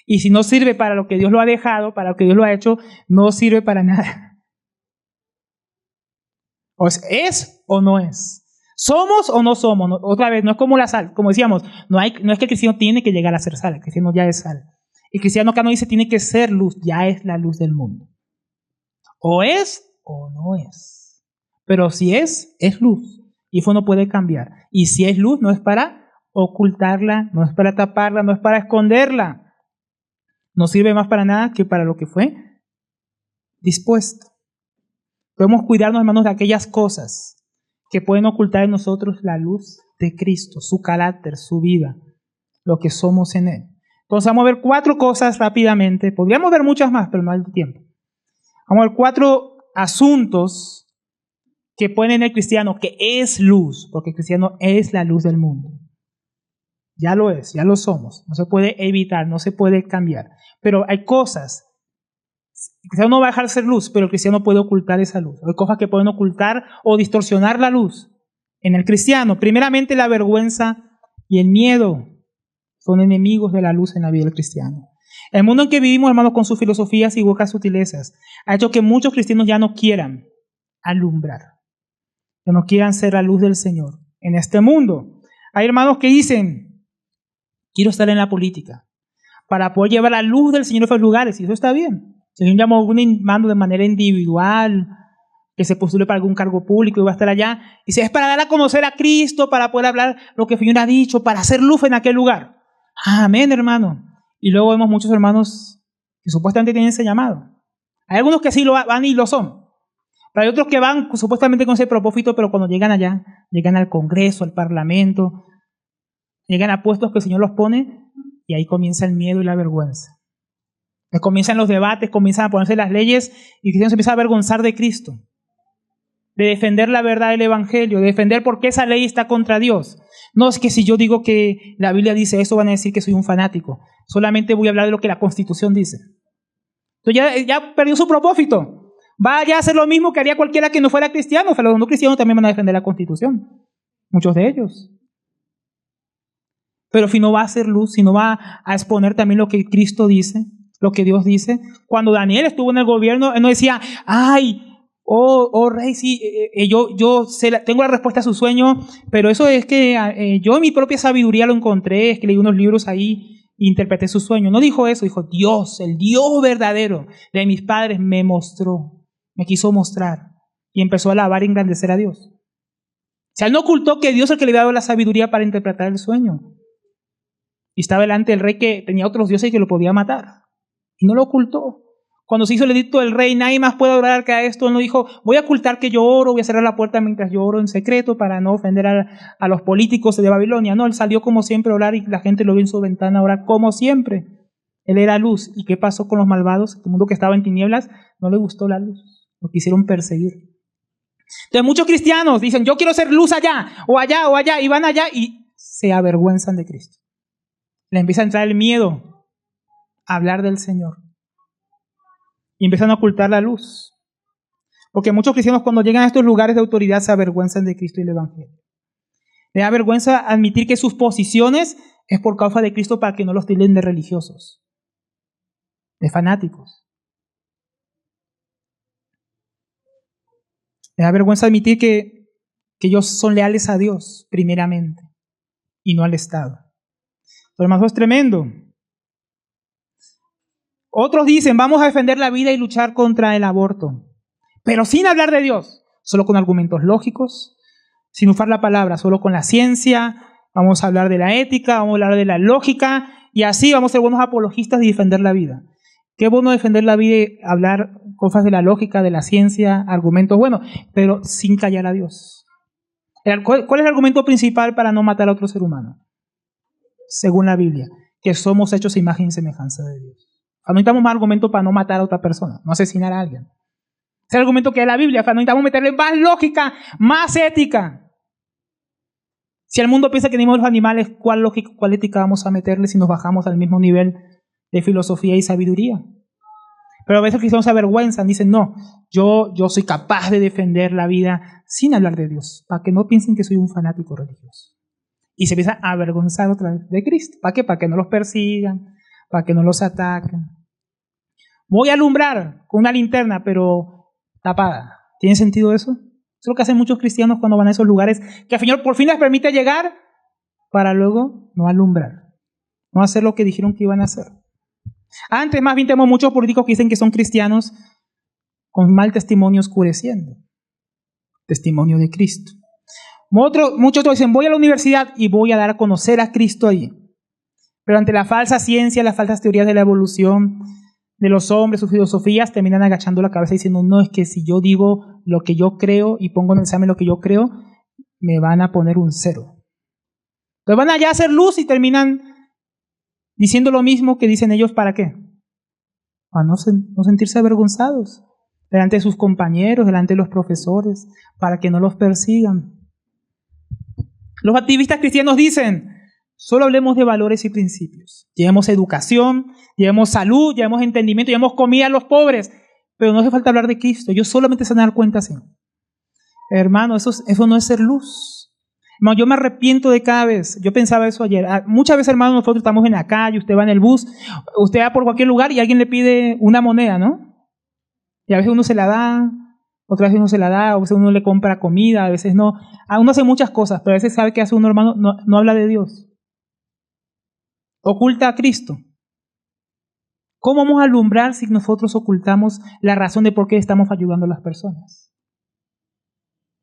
Y si no sirve para lo que Dios lo ha dejado, para lo que Dios lo ha hecho, no sirve para nada. O es o no es. ¿Somos o no somos? No, otra vez, no es como la sal. Como decíamos, no es que el cristiano tiene que llegar a ser sal. El cristiano ya es sal. El cristiano acá no dice tiene que ser luz, ya es la luz del mundo. O es o no es. Pero si es luz. Y eso no puede cambiar. Y si es luz, no es para ocultarla, no es para taparla, no es para esconderla. No sirve más para nada que para lo que fue dispuesto. Podemos cuidarnos, hermanos, de aquellas cosas que pueden ocultar en nosotros la luz de Cristo, su carácter, su vida, lo que somos en Él. Entonces vamos a ver 4 cosas rápidamente. Podríamos ver muchas más, pero no hay tiempo. Vamos a ver 4 asuntos que pone en el cristiano, que es luz, porque el cristiano es la luz del mundo. Ya lo es, ya lo somos. No se puede evitar, no se puede cambiar. Pero hay cosas. El cristiano no va a dejar de ser luz, pero el cristiano puede ocultar esa luz. Hay cosas que pueden ocultar o distorsionar la luz. En el cristiano, primeramente la vergüenza y el miedo son enemigos de la luz en la vida del cristiano. El mundo en que vivimos, hermanos, con sus filosofías y huecas sutilezas, ha hecho que muchos cristianos ya no quieran alumbrar, que no quieran ser la luz del Señor en este mundo. Hay hermanos que dicen, quiero estar en la política para poder llevar la luz del Señor a esos lugares, y eso está bien. Si alguien llama a un mando de manera individual, que se postule para algún cargo público y va a estar allá, y dice, es para dar a conocer a Cristo, para poder hablar lo que el Señor ha dicho, para hacer luz en aquel lugar. Amén, hermano. Y luego vemos muchos hermanos que supuestamente tienen ese llamado. Hay algunos que sí lo van y lo son. Pero hay otros que van supuestamente con ese propósito, pero cuando llegan allá, llegan al Congreso, al Parlamento, llegan a puestos que el Señor los pone, y ahí comienza el miedo y la vergüenza. Comienzan los debates, comienzan a ponerse las leyes, y el cristiano se empieza a avergonzar de Cristo, de defender la verdad del Evangelio, de defender por qué esa ley está contra Dios. No es que si yo digo que la Biblia dice eso, van a decir que soy un fanático. Solamente voy a hablar de lo que la Constitución dice. Entonces ya perdió su propósito. Va ya a hacer lo mismo que haría cualquiera que no fuera cristiano. O sea, los no cristianos también van a defender la Constitución. Muchos de ellos. Pero si no va a hacer luz, si no va a exponer también lo que Cristo dice, lo que Dios dice. Cuando Daniel estuvo en el gobierno, él no decía, ay, oh rey, sí, tengo la respuesta a su sueño, pero eso es que yo en mi propia sabiduría lo encontré, es que leí unos libros ahí e interpreté su sueño. No dijo eso, dijo Dios, el Dios verdadero de mis padres me mostró, me quiso mostrar, y empezó a alabar y engrandecer a Dios. O sea, él no ocultó que Dios es el que le había dado la sabiduría para interpretar el sueño. Y estaba delante del rey que tenía otros dioses que lo podía matar. Y no lo ocultó. Cuando se hizo el edicto del rey, nadie más puede orar que a esto. Él no dijo, voy a ocultar que yo oro, voy a cerrar la puerta mientras yo oro en secreto para no ofender a los políticos de Babilonia. No, él salió como siempre a orar y la gente lo vio en su ventana a orar como siempre. Él era luz. ¿Y qué pasó con los malvados? El mundo que estaba en tinieblas no le gustó la luz. Lo quisieron perseguir. Entonces muchos cristianos dicen, yo quiero ser luz allá, o allá, o allá, y van allá y se avergüenzan de Cristo. Le empieza a entrar el miedo a hablar del Señor. Y empiezan a ocultar la luz. Porque muchos cristianos cuando llegan a estos lugares de autoridad se avergüenzan de Cristo y el Evangelio. Les da vergüenza admitir que sus posiciones es por causa de Cristo para que no los tilden de religiosos, de fanáticos. Les da vergüenza admitir que ellos son leales a Dios primeramente y no al Estado. Pero hermano, es tremendo. Otros dicen, vamos a defender la vida y luchar contra el aborto, pero sin hablar de Dios, solo con argumentos lógicos, sin usar la palabra, solo con la ciencia. Vamos a hablar de la ética, vamos a hablar de la lógica, y así vamos a ser buenos apologistas y defender la vida. Qué bueno defender la vida y hablar cosas de la lógica, de la ciencia, argumentos buenos, pero sin callar a Dios. ¿Cuál es el argumento principal para no matar a otro ser humano? Según la Biblia, que somos hechos a imagen y semejanza de Dios. No necesitamos más argumentos para no matar a otra persona, no asesinar a alguien. Es el argumento que da la Biblia. No necesitamos meterle más lógica, más ética. Si el mundo piensa que tenemos los animales, ¿cuál lógica, cuál ética vamos a meterle si nos bajamos al mismo nivel de filosofía y sabiduría? Pero a veces los cristianos se avergüenzan, dicen, no, yo soy capaz de defender la vida sin hablar de Dios, para que no piensen que soy un fanático religioso. Y se empieza a avergonzar otra vez de Cristo. ¿Para qué? Para que no los persigan, para que no los ataquen. Voy a alumbrar con una linterna, pero tapada. ¿Tiene sentido eso? Es lo que hacen muchos cristianos cuando van a esos lugares que al Señor por fin les permite llegar para luego no alumbrar, no hacer lo que dijeron que iban a hacer. Antes, más bien, tenemos muchos políticos que dicen que son cristianos con mal testimonio oscureciendo. Testimonio de Cristo. Muchos otros dicen, voy a la universidad y voy a dar a conocer a Cristo ahí. Pero ante la falsa ciencia, las falsas teorías de la evolución de los hombres, sus filosofías, terminan agachando la cabeza diciendo, no, es que si yo digo lo que yo creo y pongo en el examen lo que yo creo, me van a poner un 0. Entonces van allá a hacer luz y terminan diciendo lo mismo que dicen ellos, ¿para qué? Para no sentirse avergonzados delante de sus compañeros, delante de los profesores, para que no los persigan. Los activistas cristianos dicen, solo hablemos de valores y principios. Llevemos educación, llevemos salud, llevemos entendimiento, llevemos comida a los pobres, pero no hace falta hablar de Cristo. Ellos solamente se van a dar cuenta así. Hermano, eso no es ser luz. Hermano, yo me arrepiento de cada vez. Yo pensaba eso ayer. Muchas veces, hermano, nosotros estamos en la calle, usted va en el bus, usted va por cualquier lugar y alguien le pide una moneda, ¿no? Y a veces uno se la da, otras veces no se la da, a veces uno le compra comida, a veces no. Uno hace muchas cosas, pero a veces sabe que hace uno, hermano, no habla de Dios. Oculta a Cristo. ¿Cómo vamos a alumbrar si nosotros ocultamos la razón de por qué estamos ayudando a las personas?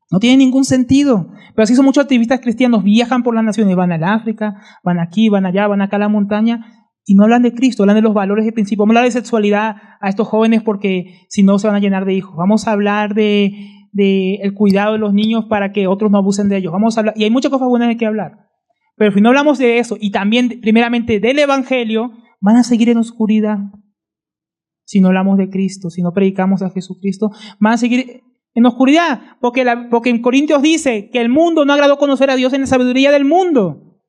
No tiene ningún sentido. Pero así son muchos activistas cristianos, viajan por las naciones, van al África, van aquí, van allá, van acá a la montaña, y no hablan de Cristo, hablan de los valores y principios. Vamos a hablar de sexualidad a estos jóvenes porque si no se van a llenar de hijos. Vamos a hablar de el cuidado de los niños para que otros no abusen de ellos. Vamos a hablar, y hay muchas cosas buenas de que hablar. Pero si no hablamos de eso y también primeramente del Evangelio, van a seguir en oscuridad. Si no hablamos de Cristo, si no predicamos a Jesucristo, van a seguir en oscuridad. Porque en Corintios dice que el mundo no agradó conocer a Dios en la sabiduría del mundo.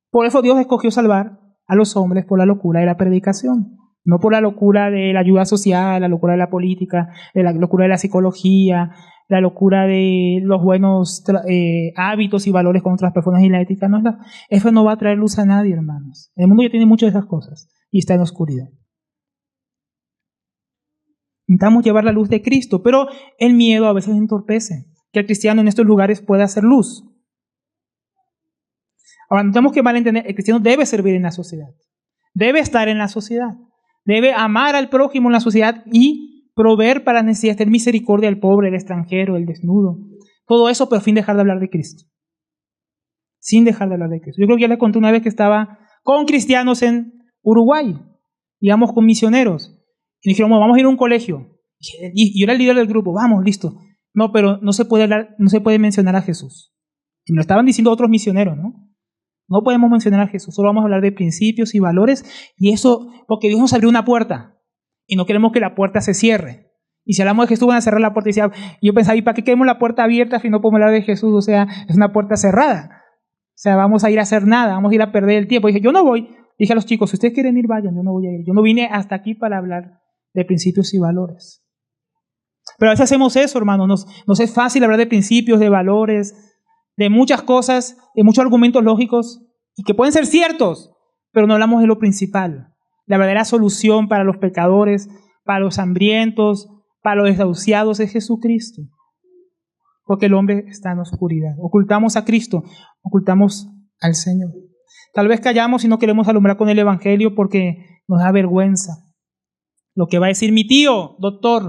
Por eso Dios escogió salvar a los hombres por la locura de la predicación. No por la locura de la ayuda social, la locura de la política, la locura de la psicología, la locura de los buenos hábitos y valores con otras personas y la ética. Eso no va a traer luz a nadie, hermanos. El mundo ya tiene muchas de esas cosas y está en oscuridad. Intentamos llevar la luz de Cristo, pero el miedo a veces entorpece que el cristiano en estos lugares pueda hacer luz. Ahora, no tenemos que malentender, el cristiano debe servir en la sociedad, debe estar en la sociedad, debe amar al prójimo en la sociedad y proveer para las necesidades, tener misericordia al pobre, al extranjero, al desnudo. Todo eso, pero sin dejar de hablar de Cristo. Sin dejar de hablar de Cristo. Yo creo que ya les conté una vez que estaba con cristianos en Uruguay, íbamos con misioneros, y dijeron, bueno, vamos a ir a un colegio. Y yo era el líder del grupo, vamos, listo. No, pero no se puede hablar, no se puede mencionar a Jesús. Y me lo estaban diciendo otros misioneros, ¿no? No podemos mencionar a Jesús, solo vamos a hablar de principios y valores, y eso porque Dios nos abrió una puerta, y no queremos que la puerta se cierre. Y si hablamos de Jesús van a cerrar la puerta, y yo pensaba, ¿y para qué queremos la puerta abierta si no podemos hablar de Jesús? O sea, es una puerta cerrada. O sea, vamos a ir a hacer nada, vamos a ir a perder el tiempo. Y dije, yo no voy. Dije a los chicos, si ustedes quieren ir, vayan, yo no voy a ir. Yo no vine hasta aquí para hablar de principios y valores. Pero a veces hacemos eso, hermano. Nos es fácil hablar de principios, de valores, de muchas cosas, de muchos argumentos lógicos, y que pueden ser ciertos, pero no hablamos de lo principal. La verdadera solución para los pecadores, para los hambrientos, para los desahuciados es Jesucristo. Porque el hombre está en oscuridad. Ocultamos a Cristo, ocultamos al Señor. Tal vez callamos y no queremos alumbrar con el Evangelio porque nos da vergüenza. Lo que va a decir mi tío, doctor,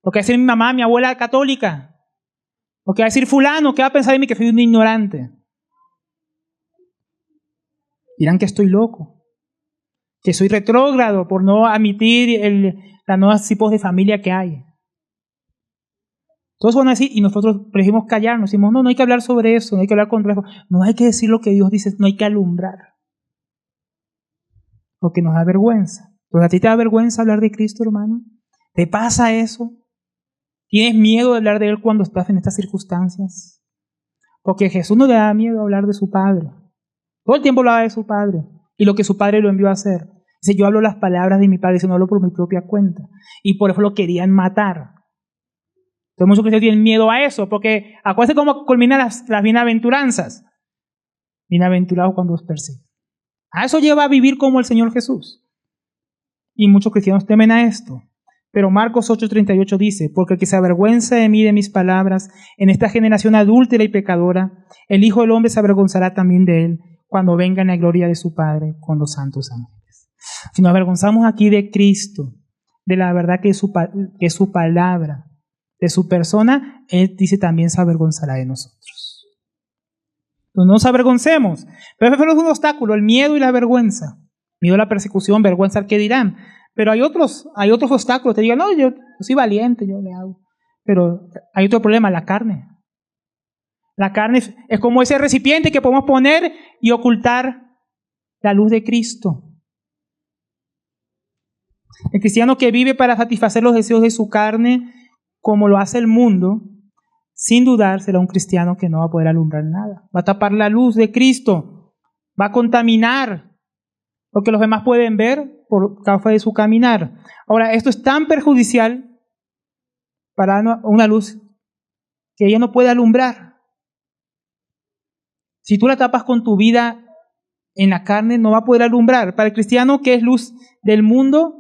lo que va a decir mi mamá, mi abuela católica, lo que va a decir fulano, ¿qué va a pensar de mí que soy un ignorante? Dirán que estoy loco, que soy retrógrado por no admitir los nuevos tipos de familia que hay. Todos van a decir, y nosotros preferimos callarnos, decimos, no hay que hablar sobre eso, no hay que hablar contra eso, no hay que decir lo que Dios dice, no hay que alumbrar, porque nos da vergüenza. Entonces, ¿a ti te da vergüenza hablar de Cristo, hermano? ¿Te pasa eso? ¿Tienes miedo de hablar de Él cuando estás en estas circunstancias? Porque Jesús no le da miedo hablar de su Padre. Todo el tiempo hablaba de su Padre y lo que su Padre lo envió a hacer. Dice, yo hablo las palabras de mi Padre, dice, no hablo por mi propia cuenta. Y por eso lo querían matar. Entonces muchos cristianos tienen miedo a eso, porque acuérdense cómo culminan las bienaventuranzas. Bienaventurados cuando os persiguen. A eso lleva a vivir como el Señor Jesús. Y muchos cristianos temen a esto. Pero Marcos 8:38 dice, porque el que se avergüenza de mí y de mis palabras en esta generación adúltera y pecadora, el Hijo del Hombre se avergonzará también de él cuando venga en la gloria de su Padre con los santos ángeles. Si nos avergonzamos aquí de Cristo, de la verdad que es su palabra, de su persona, Él dice también se avergonzará de nosotros. Entonces no nos avergoncemos. Pero eso es un obstáculo, el miedo y la vergüenza. Miedo a la persecución, vergüenza al que dirán. Pero hay otros obstáculos. Te digan, no, yo soy valiente, yo le hago. Pero hay otro problema, la carne. La carne es como ese recipiente que podemos poner y ocultar la luz de Cristo. El cristiano que vive para satisfacer los deseos de su carne, como lo hace el mundo, sin dudar será un cristiano que no va a poder alumbrar nada. Va a tapar la luz de Cristo, va a contaminar lo que los demás pueden ver por causa de su caminar. Ahora, esto es tan perjudicial para una luz que ella no puede alumbrar. Si tú la tapas con tu vida en la carne, no va a poder alumbrar. Para el cristiano que es luz del mundo,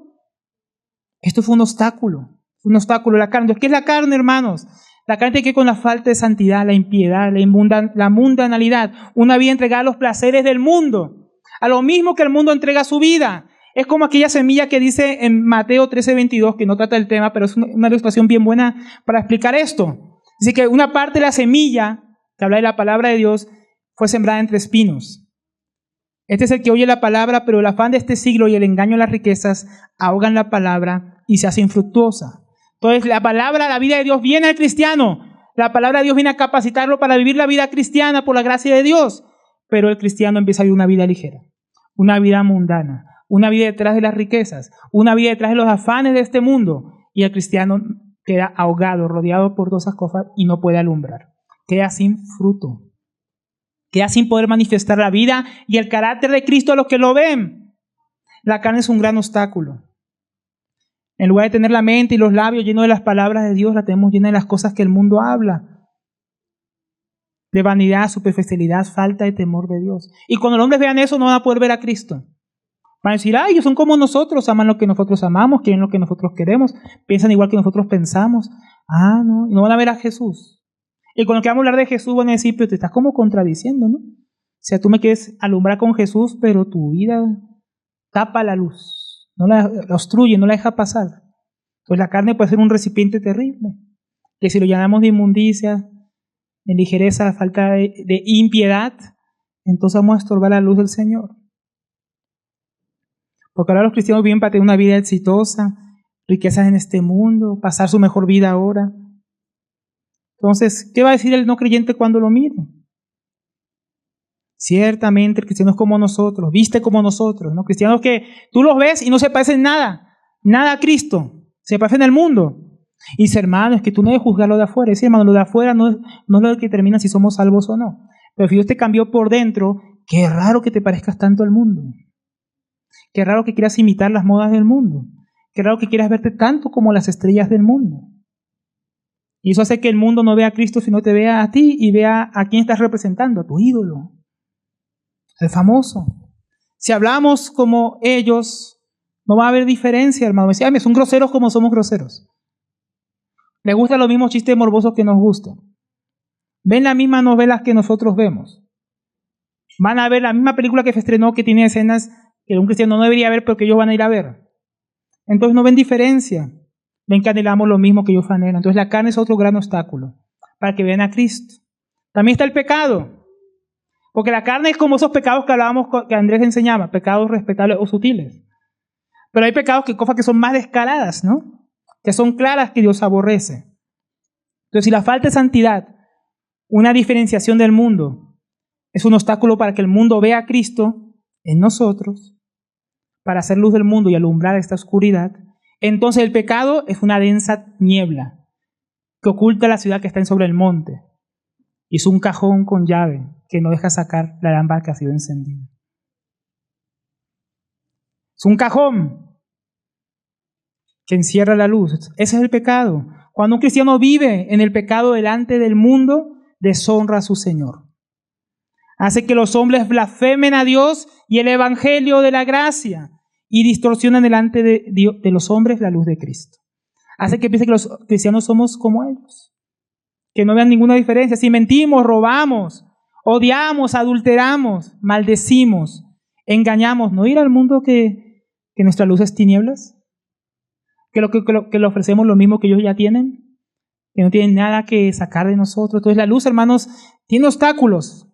esto fue un obstáculo. Un obstáculo, la carne. ¿Qué es la carne, hermanos? La carne tiene que ver con la falta de santidad, la impiedad, la mundanalidad, una vida entregada a los placeres del mundo, a lo mismo que el mundo entrega su vida. Es como aquella semilla que dice en Mateo 13:22, que no trata el tema, pero es una ilustración bien buena para explicar esto. Dice que una parte de la semilla, que habla de la palabra de Dios, fue sembrada entre espinos. Este es el que oye la palabra, pero el afán de este siglo y el engaño a las riquezas ahogan la palabra y se hace infructuosa. Entonces la palabra, la vida de Dios viene al cristiano. La palabra de Dios viene a capacitarlo para vivir la vida cristiana por la gracia de Dios. Pero el cristiano empieza a vivir una vida ligera, una vida mundana, una vida detrás de las riquezas, una vida detrás de los afanes de este mundo. Y el cristiano queda ahogado, rodeado por todas esas cosas y no puede alumbrar. Queda sin fruto. Queda sin poder manifestar la vida y el carácter de Cristo a los que lo ven. La carne es un gran obstáculo. En lugar de tener la mente y los labios llenos de las palabras de Dios, la tenemos llena de las cosas que el mundo habla. De vanidad, superficialidad, falta de temor de Dios. Y cuando los hombres vean eso, no van a poder ver a Cristo. Van a decir, ay, ellos son como nosotros, aman lo que nosotros amamos, quieren lo que nosotros queremos, piensan igual que nosotros pensamos. Ah, no, y no van a ver a Jesús. Y cuando queramos hablar de Jesús, van a decir, pero te estás como contradiciendo, ¿no? O sea, tú me quieres alumbrar con Jesús, pero tu vida tapa la luz. No la obstruye, no la deja pasar. Pues la carne puede ser un recipiente terrible, que si lo llenamos de inmundicia, de ligereza, falta de impiedad, entonces vamos a estorbar la luz del Señor. Porque ahora los cristianos viven para tener una vida exitosa, riquezas en este mundo, pasar su mejor vida ahora. Entonces, ¿qué va a decir el no creyente cuando lo mire? Ciertamente el cristiano es como nosotros, viste como nosotros, ¿no? Cristianos que tú los ves y no se parecen nada a Cristo, se parecen al mundo. Y dice, hermano, es que tú no debes juzgar lo de afuera. Dice, hermano, lo de afuera no es lo que determina si somos salvos o no. Pero si Dios te cambió por dentro, qué raro que te parezcas tanto al mundo. Qué raro que quieras imitar las modas del mundo. Qué raro que quieras verte tanto como las estrellas del mundo. Y eso hace que el mundo no vea a Cristo, sino te vea a ti y vea a quién estás representando, a tu ídolo. El famoso. Si hablamos como ellos, no va a haber diferencia, hermano. Me decía, son groseros como somos groseros. Les gustan los mismos chistes morbosos que nos gustan. Ven las mismas novelas que nosotros vemos. Van a ver la misma película que se estrenó que tiene escenas que un cristiano no debería ver, pero que ellos van a ir a ver. Entonces no ven diferencia. Ven que anhelamos lo mismo que ellos anhelan. Entonces la carne es otro gran obstáculo para que vean a Cristo. También está el pecado. Porque la carne es como esos pecados que hablábamos, que Andrés enseñaba, pecados respetables o sutiles. Pero hay pecados cosas que son más descaradas, ¿no? Que son claras, que Dios aborrece. Entonces, si la falta de santidad, una diferenciación del mundo, es un obstáculo para que el mundo vea a Cristo en nosotros, para hacer luz del mundo y alumbrar esta oscuridad, entonces el pecado es una densa niebla que oculta la ciudad que está sobre el monte. Y es un cajón con llave que no deja sacar la lámpara que ha sido encendida. Es un cajón que encierra la luz. Ese es el pecado. Cuando un cristiano vive en el pecado delante del mundo, deshonra a su Señor. Hace que los hombres blasfemen a Dios y el evangelio de la gracia y distorsionan delante de los hombres la luz de Cristo. Hace que piensen que los cristianos somos como ellos, que no vean ninguna diferencia. Si mentimos, robamos, odiamos, adulteramos, maldecimos, engañamos, ¿no ir al mundo que nuestra luz es tinieblas? Que le ofrecemos lo mismo que ellos ya tienen, que no tienen nada que sacar de nosotros. Entonces la luz, hermanos, tiene obstáculos.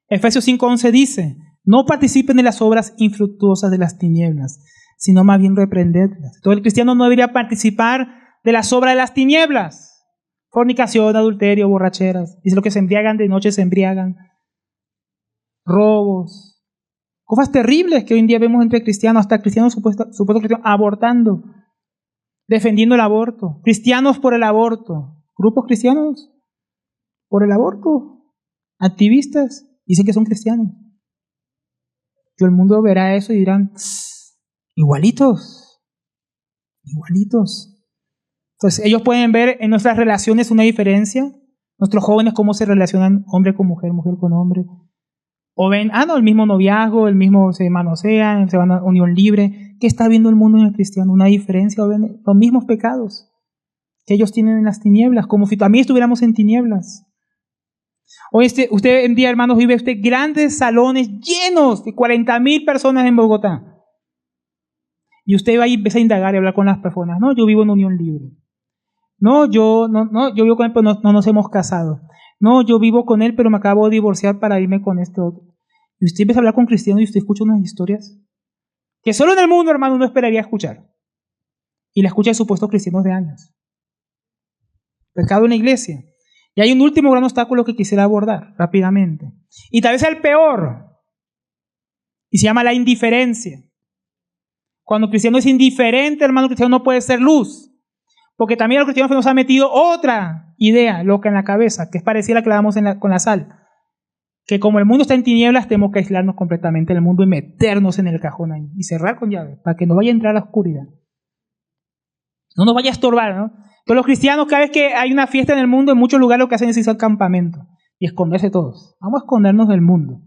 Efesios 5:11 dice: no participen de las obras infructuosas de las tinieblas, sino más bien reprendedlas. Todo el cristiano no debería participar de las obras de las tinieblas. Fornicación, adulterio, borracheras. Dice: lo que se embriagan de noche se embriagan. Robos. Cosas terribles que hoy en día vemos entre cristianos, hasta cristianos supuestos cristianos abortando, defendiendo el aborto. Cristianos por el aborto. Grupos cristianos por el aborto. Activistas. Dicen que son cristianos. Yo, el mundo verá eso y dirán: igualitos. Igualitos. Entonces ellos pueden ver en nuestras relaciones una diferencia. Nuestros jóvenes cómo se relacionan hombre con mujer, mujer con hombre. O ven, el mismo noviazgo, el mismo se manosean, se van a unión libre. ¿Qué está viendo el mundo en el cristiano? Una diferencia. O ven los mismos pecados que ellos tienen en las tinieblas, como si también estuviéramos en tinieblas. Hoy usted en día, hermanos, vive grandes salones llenos de 40,000 personas en Bogotá. Y usted va y empieza a indagar y hablar con las personas. No, yo vivo en unión libre. No, yo vivo con él, pero no nos hemos casado. No, yo vivo con él, pero me acabo de divorciar para irme con este otro. Y usted empieza a hablar con cristianos y usted escucha unas historias que solo en el mundo, hermano, no esperaría escuchar. Y la escucha de supuestos cristianos de años. Pecado en la iglesia. Y hay un último gran obstáculo que quisiera abordar rápidamente. Y tal vez el peor. Y se llama la indiferencia. Cuando el cristiano es indiferente, hermano, el cristiano no puede ser luz. Porque también a los cristianos nos ha metido otra idea loca en la cabeza, que es parecida a la que le damos con la sal. Que como el mundo está en tinieblas, tenemos que aislarnos completamente del mundo y meternos en el cajón ahí. Y cerrar con llave, para que no vaya a entrar a la oscuridad. No nos vaya a estorbar, ¿no? Entonces los cristianos, cada vez que hay una fiesta en el mundo, en muchos lugares lo que hacen es irse al campamento y esconderse todos. Vamos a escondernos del mundo.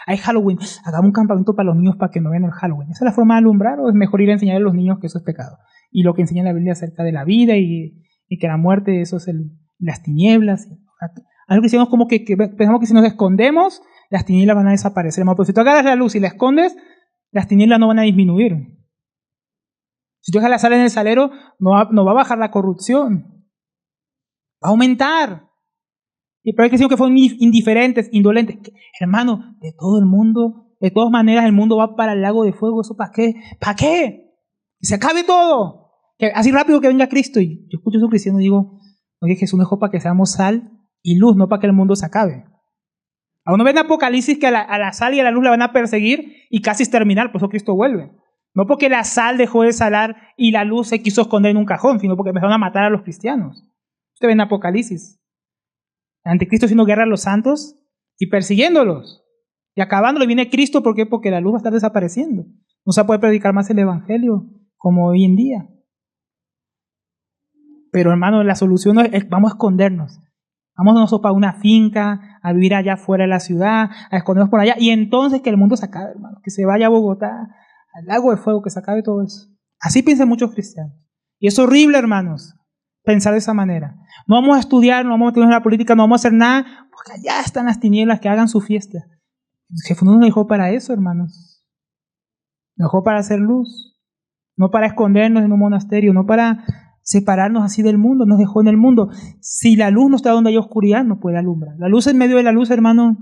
Hay Halloween, hagamos un campamento para los niños para que no vean el Halloween. ¿Esa es la forma de alumbrar o es mejor ir a enseñar a los niños que eso es pecado? Y lo que enseña la Biblia acerca de la vida y que la muerte, eso es las tinieblas. A los cristianos como que pensamos que si nos escondemos, las tinieblas van a desaparecer. Pero si tú agarras la luz y la escondes, las tinieblas no van a disminuir. Si tú dejas la sal en el salero, no va a bajar la corrupción. Va a aumentar. Y pero hay cristianos que fueron indiferentes, indolentes. Hermano, de todo el mundo, de todas maneras el mundo va para el lago de fuego. ¿Eso para qué? ¿Para qué? Que se acabe todo. Que así rápido que venga Cristo. Y yo escucho a esos cristianos y digo: oye, Jesús dejó para que seamos sal y luz, no para que el mundo se acabe. A uno ve en Apocalipsis que a la sal y a la luz la van a perseguir y casi exterminar, por eso Cristo vuelve. No porque la sal dejó de salar y la luz se quiso esconder en un cajón, sino porque empezaron a matar a los cristianos. Usted ve en Apocalipsis. El anticristo haciendo guerra a los santos y persiguiéndolos. Y acabándolo, viene Cristo, ¿por qué? Porque la luz va a estar desapareciendo. No se puede predicar más el evangelio como hoy en día. Pero hermano, la solución es vamos a escondernos. Vámonos para una finca, a vivir allá fuera de la ciudad, a escondernos por allá. Y entonces que el mundo se acabe, hermano. Que se vaya a Bogotá, al lago de fuego, que se acabe todo eso. Así piensan muchos cristianos. Y es horrible, hermanos, pensar de esa manera. No vamos a estudiar, no vamos a meternos en la política, no vamos a hacer nada, porque allá están las tinieblas, que hagan su fiesta. El jefe no nos dejó para eso, hermanos. Nos dejó para hacer luz, no para escondernos en un monasterio, no para separarnos así del mundo, nos dejó en el mundo. Si la luz no está donde hay oscuridad, no puede alumbrar. La luz en medio de la luz, hermano,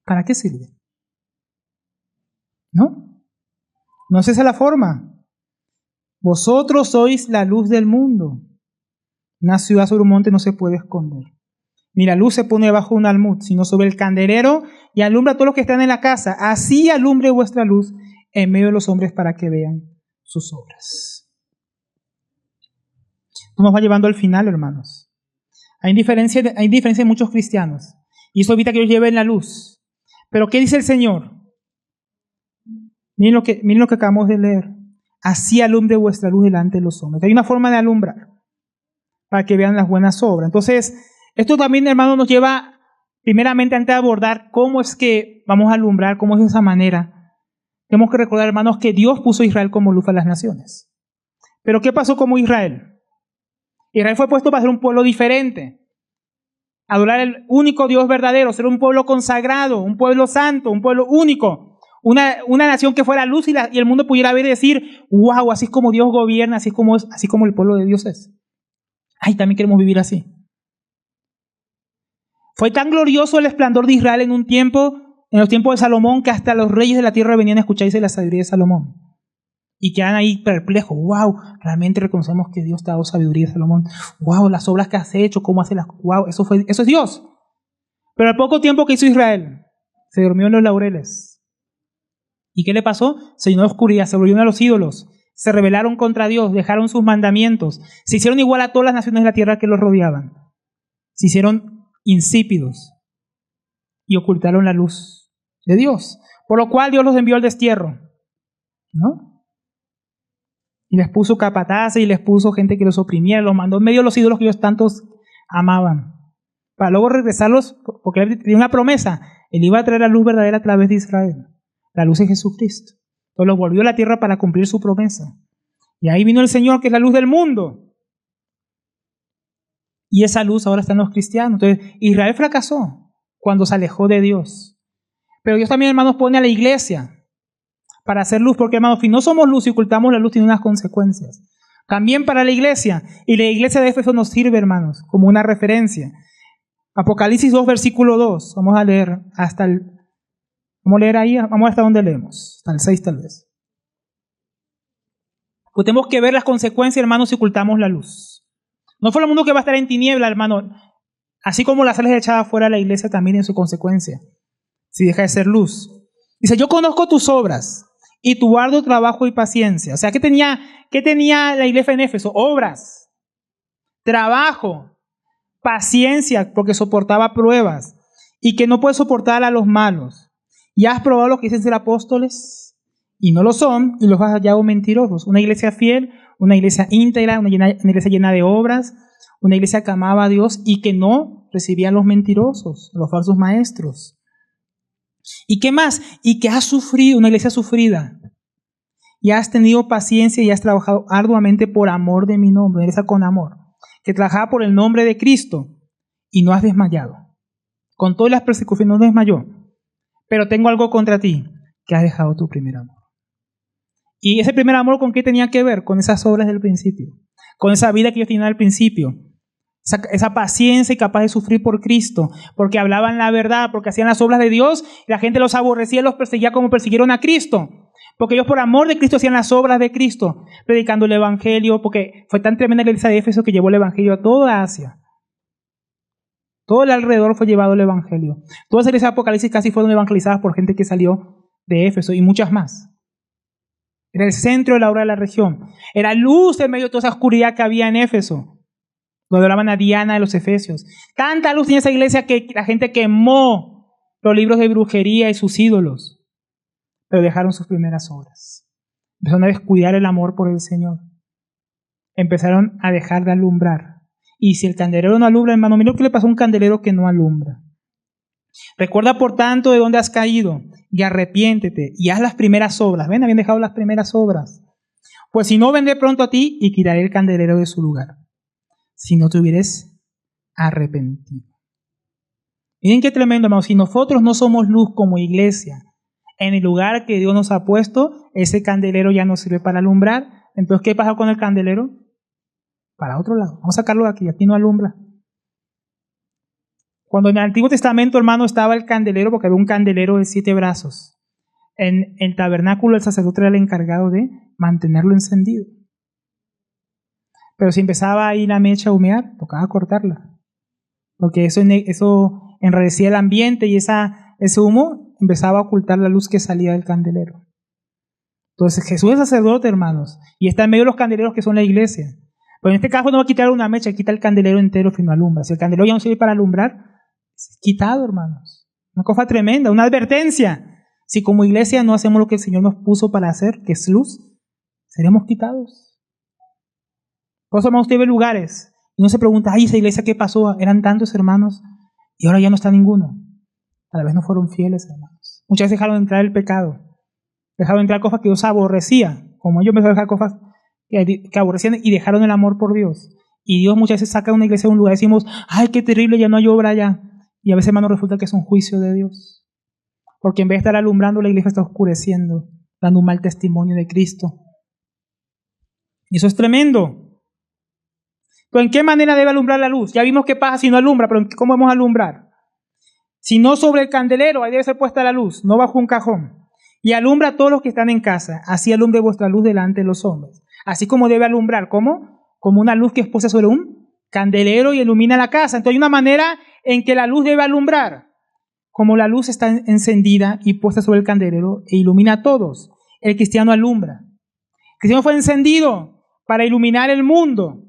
¿para qué sirve? ¿No? No es esa la forma. Vosotros sois la luz del mundo. Una ciudad sobre un monte no se puede esconder. Ni la luz se pone bajo un almud, sino sobre el candelero y alumbra a todos los que están en la casa. Así alumbre vuestra luz en medio de los hombres para que vean sus obras. Esto nos va llevando al final, hermanos. Hay diferencia en muchos cristianos. Y eso evita que ellos lleven la luz. Pero ¿qué dice el Señor? Miren lo que acabamos de leer. Así alumbre vuestra luz delante de los hombres. Hay una forma de alumbrar para que vean las buenas obras. Entonces, esto también, hermano, nos lleva primeramente antes de abordar cómo es que vamos a alumbrar, cómo es de esa manera. Tenemos que recordar, hermanos, que Dios puso a Israel como luz a las naciones. Pero ¿qué pasó con Israel? Israel fue puesto para ser un pueblo diferente, adorar al único Dios verdadero, ser un pueblo consagrado, un pueblo santo, un pueblo único, una nación que fuera luz y el mundo pudiera ver y decir, wow, así es como Dios gobierna, así como el pueblo de Dios es. Ay, también queremos vivir así. Fue tan glorioso el esplendor de Israel en los tiempos de Salomón, que hasta los reyes de la tierra venían a escucharse la sabiduría de Salomón. Y quedan ahí perplejos. Wow, realmente reconocemos que Dios te ha dado sabiduría de Salomón. Wow, las obras que has hecho, cómo hace las... Wow, eso es Dios. Pero al poco tiempo que hizo Israel, se durmió en los laureles. ¿Y qué le pasó? Se llenó de oscuridad, se volvieron a los ídolos, se rebelaron contra Dios, dejaron sus mandamientos, se hicieron igual a todas las naciones de la tierra que los rodeaban. Se hicieron insípidos y ocultaron la luz de Dios, por lo cual Dios los envió al destierro, ¿no? Y les puso capataces y les puso gente que los oprimiera, los mandó en medio de los ídolos que ellos tantos amaban, para luego regresarlos, porque él tenía una promesa, él iba a traer la luz verdadera a través de Israel, la luz de Jesucristo. Entonces los volvió a la tierra para cumplir su promesa. Y ahí vino el Señor, que es la luz del mundo. Y esa luz ahora está en los cristianos. Entonces, Israel fracasó cuando se alejó de Dios. Pero Dios también, hermanos, pone a la iglesia para hacer luz, porque, hermanos, si no somos luz y ocultamos la luz, tiene unas consecuencias. También para la iglesia. Y la iglesia de Éfeso nos sirve, hermanos, como una referencia. Apocalipsis 2, versículo 2. Vamos a leer vamos a leer ahí, vamos hasta donde leemos. Hasta el 6 tal vez. Pues tenemos que ver las consecuencias, hermanos, si ocultamos la luz. No fue el mundo que va a estar en tiniebla, hermano. Así como la sal es echada fuera de la iglesia, también en su consecuencia, si deja de ser luz. Dice, yo conozco tus obras y tu arduo trabajo y paciencia. O sea, ¿qué tenía la iglesia en Éfeso? Obras, trabajo, paciencia, porque soportaba pruebas, y que no puede soportar a los malos. Y has probado lo que dicen ser apóstoles, y no lo son, y los has hallado mentirosos. Una iglesia fiel, una iglesia íntegra, una iglesia llena de obras, una iglesia que amaba a Dios y que no recibía a los mentirosos, a los falsos maestros. ¿Y qué más? Y que has sufrido, una iglesia sufrida, y has tenido paciencia y has trabajado arduamente por amor de mi nombre, una iglesia con amor, que trabajaba por el nombre de Cristo y no has desmayado. Con todas las persecuciones no desmayó. Pero tengo algo contra ti, que has dejado tu primer amor. ¿Y ese primer amor con qué tenía que ver? Con esas obras del principio, con esa vida que ellos tenían al principio, esa paciencia y capaz de sufrir por Cristo, porque hablaban la verdad, porque hacían las obras de Dios, y la gente los aborrecía, los perseguía como persiguieron a Cristo, porque ellos por amor de Cristo hacían las obras de Cristo, predicando el Evangelio, porque fue tan tremenda la iglesia de Éfeso que llevó el Evangelio a toda Asia. Todo el alrededor fue llevado el Evangelio. Todas las iglesias de Apocalipsis casi fueron evangelizadas por gente que salió de Éfeso y muchas más. Era el centro de la obra de la región. Era luz en medio de toda esa oscuridad que había en Éfeso, donde adoraban a Diana de los Efesios. Tanta luz tenía esa iglesia que la gente quemó los libros de brujería y sus ídolos, pero dejaron sus primeras obras. Empezaron a descuidar el amor por el Señor. Empezaron a dejar de alumbrar. Y si el candelero no alumbra, hermano, mira lo que le pasó a un candelero que no alumbra. Recuerda, por tanto, de dónde has caído y arrepiéntete y haz las primeras obras. ¿Ven? Habían dejado las primeras obras. Pues si no, vendré pronto a ti y quitaré el candelero de su lugar, si no te hubieres arrepentido. Miren qué tremendo, hermano. Si nosotros no somos luz como iglesia en el lugar que Dios nos ha puesto, ese candelero ya no sirve para alumbrar. Entonces, ¿qué pasa con el candelero? Para otro lado. Vamos a sacarlo de aquí, aquí no alumbra. Cuando en el Antiguo Testamento, hermano, estaba el candelero, porque había un candelero de 7 brazos. En el tabernáculo el sacerdote era el encargado de mantenerlo encendido. Pero si empezaba ahí la mecha a humear, tocaba cortarla. Porque eso enrarecía el ambiente y ese humo empezaba a ocultar la luz que salía del candelero. Entonces Jesús es sacerdote, hermanos, y está en medio de los candeleros que son la iglesia. Pero en este caso no va a quitar una mecha, quita el candelero entero que no alumbra. Si el candelero ya no sirve para alumbrar, es quitado, hermanos. Una cosa tremenda, una advertencia. Si como iglesia no hacemos lo que el Señor nos puso para hacer, que es luz, seremos quitados. Por eso, hermanos, usted ve lugares y uno se pregunta, ay, esa iglesia, ¿qué pasó? Eran tantos hermanos y ahora ya no está ninguno. Tal vez no fueron fieles, hermanos. Muchas veces dejaron entrar el pecado. Dejaron entrar cosas que Dios aborrecía. Como ellos empezaron a dejar cosas que aborrecían y dejaron el amor por Dios. Y Dios muchas veces saca a una iglesia de un lugar y decimos, ay, qué terrible, ya no hay obra allá. Y a veces, hermanos, resulta que es un juicio de Dios. Porque en vez de estar alumbrando, la iglesia está oscureciendo, dando un mal testimonio de Cristo. Y eso es tremendo. Pero ¿en qué manera debe alumbrar la luz? Ya vimos qué pasa si no alumbra, pero ¿cómo vamos a alumbrar? Si no sobre el candelero, ahí debe ser puesta la luz, no bajo un cajón. Y alumbra a todos los que están en casa, así alumbre vuestra luz delante de los hombres. Así como debe alumbrar, ¿cómo? Como una luz que es puesta sobre un candelero y ilumina la casa. Entonces hay una manera en que la luz debe alumbrar. Como la luz está encendida y puesta sobre el candelero e ilumina a todos, el cristiano alumbra. El cristiano fue encendido para iluminar el mundo.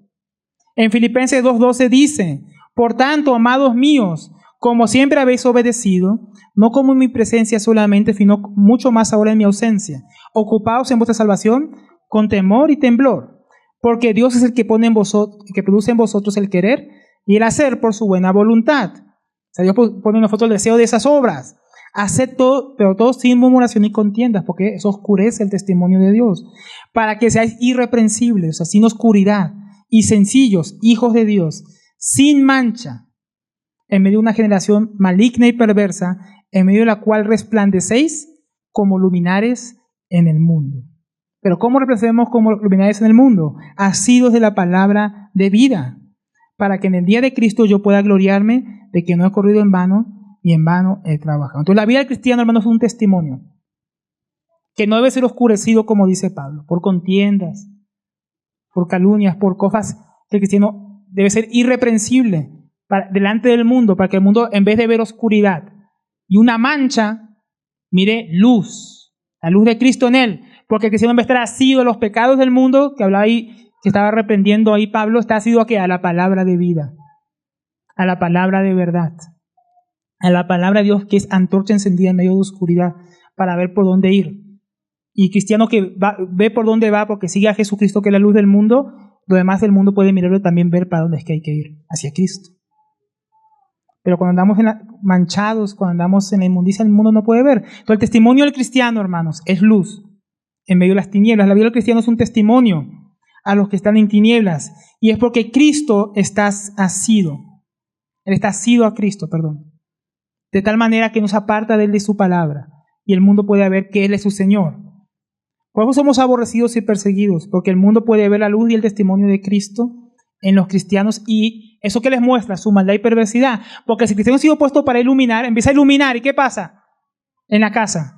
En Filipenses 2:12 dice, por tanto, amados míos, como siempre habéis obedecido, no como en mi presencia solamente, sino mucho más ahora en mi ausencia, ocupaos en vuestra salvación con temor y temblor, porque Dios es el que pone en vosotros, que produce en vosotros el querer y el hacer por su buena voluntad. O sea, Dios pone en nosotros el deseo de esas obras. Haced todo, pero todo sin murmuración y contiendas, porque eso oscurece el testimonio de Dios, para que seáis irreprensibles, o sea, sin oscuridad, y sencillos, hijos de Dios, sin mancha, en medio de una generación maligna y perversa, en medio de la cual resplandecéis como luminares en el mundo. Pero ¿cómo resplandecemos como luminares en el mundo? Asidos de la palabra de vida, para que en el día de Cristo yo pueda gloriarme de que no he corrido en vano y en vano he trabajado. Entonces la vida del cristiano, hermanos, es un testimonio que no debe ser oscurecido, como dice Pablo, por contiendas, por calumnias, por cosas que el cristiano debe ser irreprensible delante del mundo, para que el mundo, en vez de ver oscuridad y una mancha, mire luz, la luz de Cristo en él, porque el cristiano en vez de estar asido a los pecados del mundo, que hablaba ahí, que estaba reprendiendo ahí Pablo, está asido a la palabra de vida, a la palabra de verdad, a la palabra de Dios, que es antorcha encendida en medio de oscuridad, para ver por dónde ir. Y cristiano que ve por dónde va porque sigue a Jesucristo, que es la luz del mundo, lo demás del mundo puede mirarlo y también ver para dónde es que hay que ir, hacia Cristo. Pero cuando andamos manchados, cuando andamos en la inmundicia, el mundo no puede ver. Entonces el testimonio del cristiano, hermanos, es luz en medio de las tinieblas. La vida del cristiano es un testimonio a los que están en tinieblas. Y es porque Cristo está asido. Él está asido a Cristo, perdón. De tal manera que nos aparta de él de su palabra. Y el mundo puede ver que Él es su Señor. Por eso somos aborrecidos y perseguidos, porque el mundo puede ver la luz y el testimonio de Cristo en los cristianos, y eso que les muestra, su maldad y perversidad. Porque si el cristiano ha sido puesto para iluminar, empieza a iluminar, ¿y qué pasa? En la casa,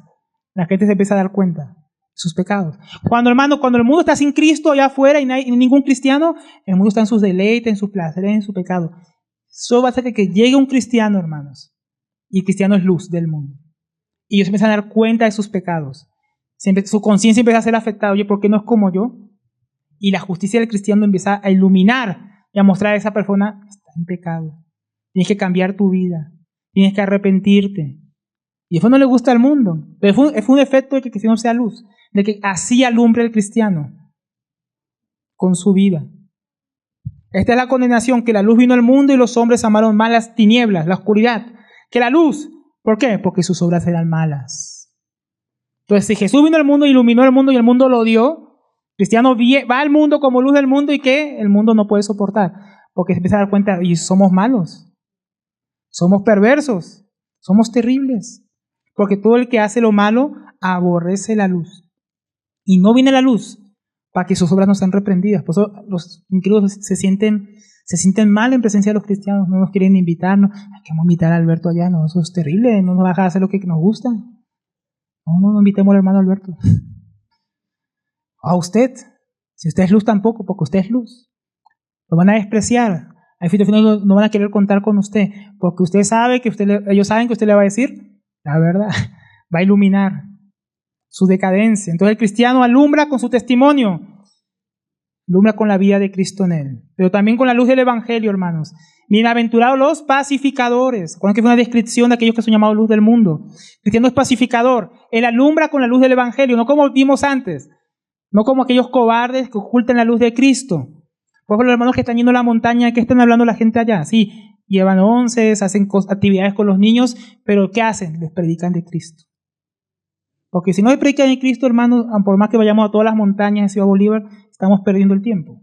la gente se empieza a dar cuenta de sus pecados. Cuando el mundo está sin Cristo allá afuera y no hay ningún cristiano, el mundo está en sus deleites, en sus placeres, en su pecado. Eso va a hacer que llegue un cristiano, hermanos, y el cristiano es luz del mundo. Y ellos empiezan a dar cuenta de sus pecados. Su conciencia empieza a ser afectada. Oye, ¿por qué no es como yo? Y la justicia del cristiano empieza a iluminar y a mostrar a esa persona, está en pecado. Tienes que cambiar tu vida. Tienes que arrepentirte. Y eso no le gusta al mundo. Pero fue un efecto de que el cristiano sea luz. De que así alumbre el cristiano con su vida. Esta es la condenación, que la luz vino al mundo y los hombres amaron más las tinieblas, la oscuridad, que la luz. ¿Por qué? Porque sus obras eran malas. Entonces, si Jesús vino al mundo, iluminó el mundo y el mundo lo odió, cristiano va al mundo como luz del mundo, y que el mundo no puede soportar, porque se empieza a dar cuenta, y somos malos, somos perversos, somos terribles. porque todo el que hace lo malo aborrece la luz. Y no viene la luz para que sus obras no sean reprendidas. Por eso los incrédulos se sienten mal en presencia de los cristianos, no nos quieren invitar, no, hay que invitar a Alberto allá, no, eso es terrible, no nos va a dejar hacer lo que nos gusta. No invitemos al hermano Alberto. A usted, si usted es luz tampoco, porque usted es luz. Lo van a despreciar. Al final no van a querer contar con usted, porque usted sabe que ellos saben que usted le va a decir la verdad, va a iluminar su decadencia. Entonces el cristiano alumbra con su testimonio, alumbra con la vida de Cristo en él, pero también con la luz del Evangelio, hermanos. Bienaventurados los pacificadores. Recuerden que fue una descripción de aquellos que son llamados luz del mundo. El cristiano es pacificador. Él alumbra con la luz del Evangelio, no como vimos antes, no como aquellos cobardes que ocultan la luz de Cristo. Por ejemplo, los hermanos que están yendo a la montaña, ¿qué están hablando la gente allá? Sí, llevan onces, hacen actividades con los niños, pero ¿qué hacen? Les predican de Cristo. Porque si no les predican de Cristo, hermanos, por más que vayamos a todas las montañas de Ciudad Bolívar, estamos perdiendo el tiempo.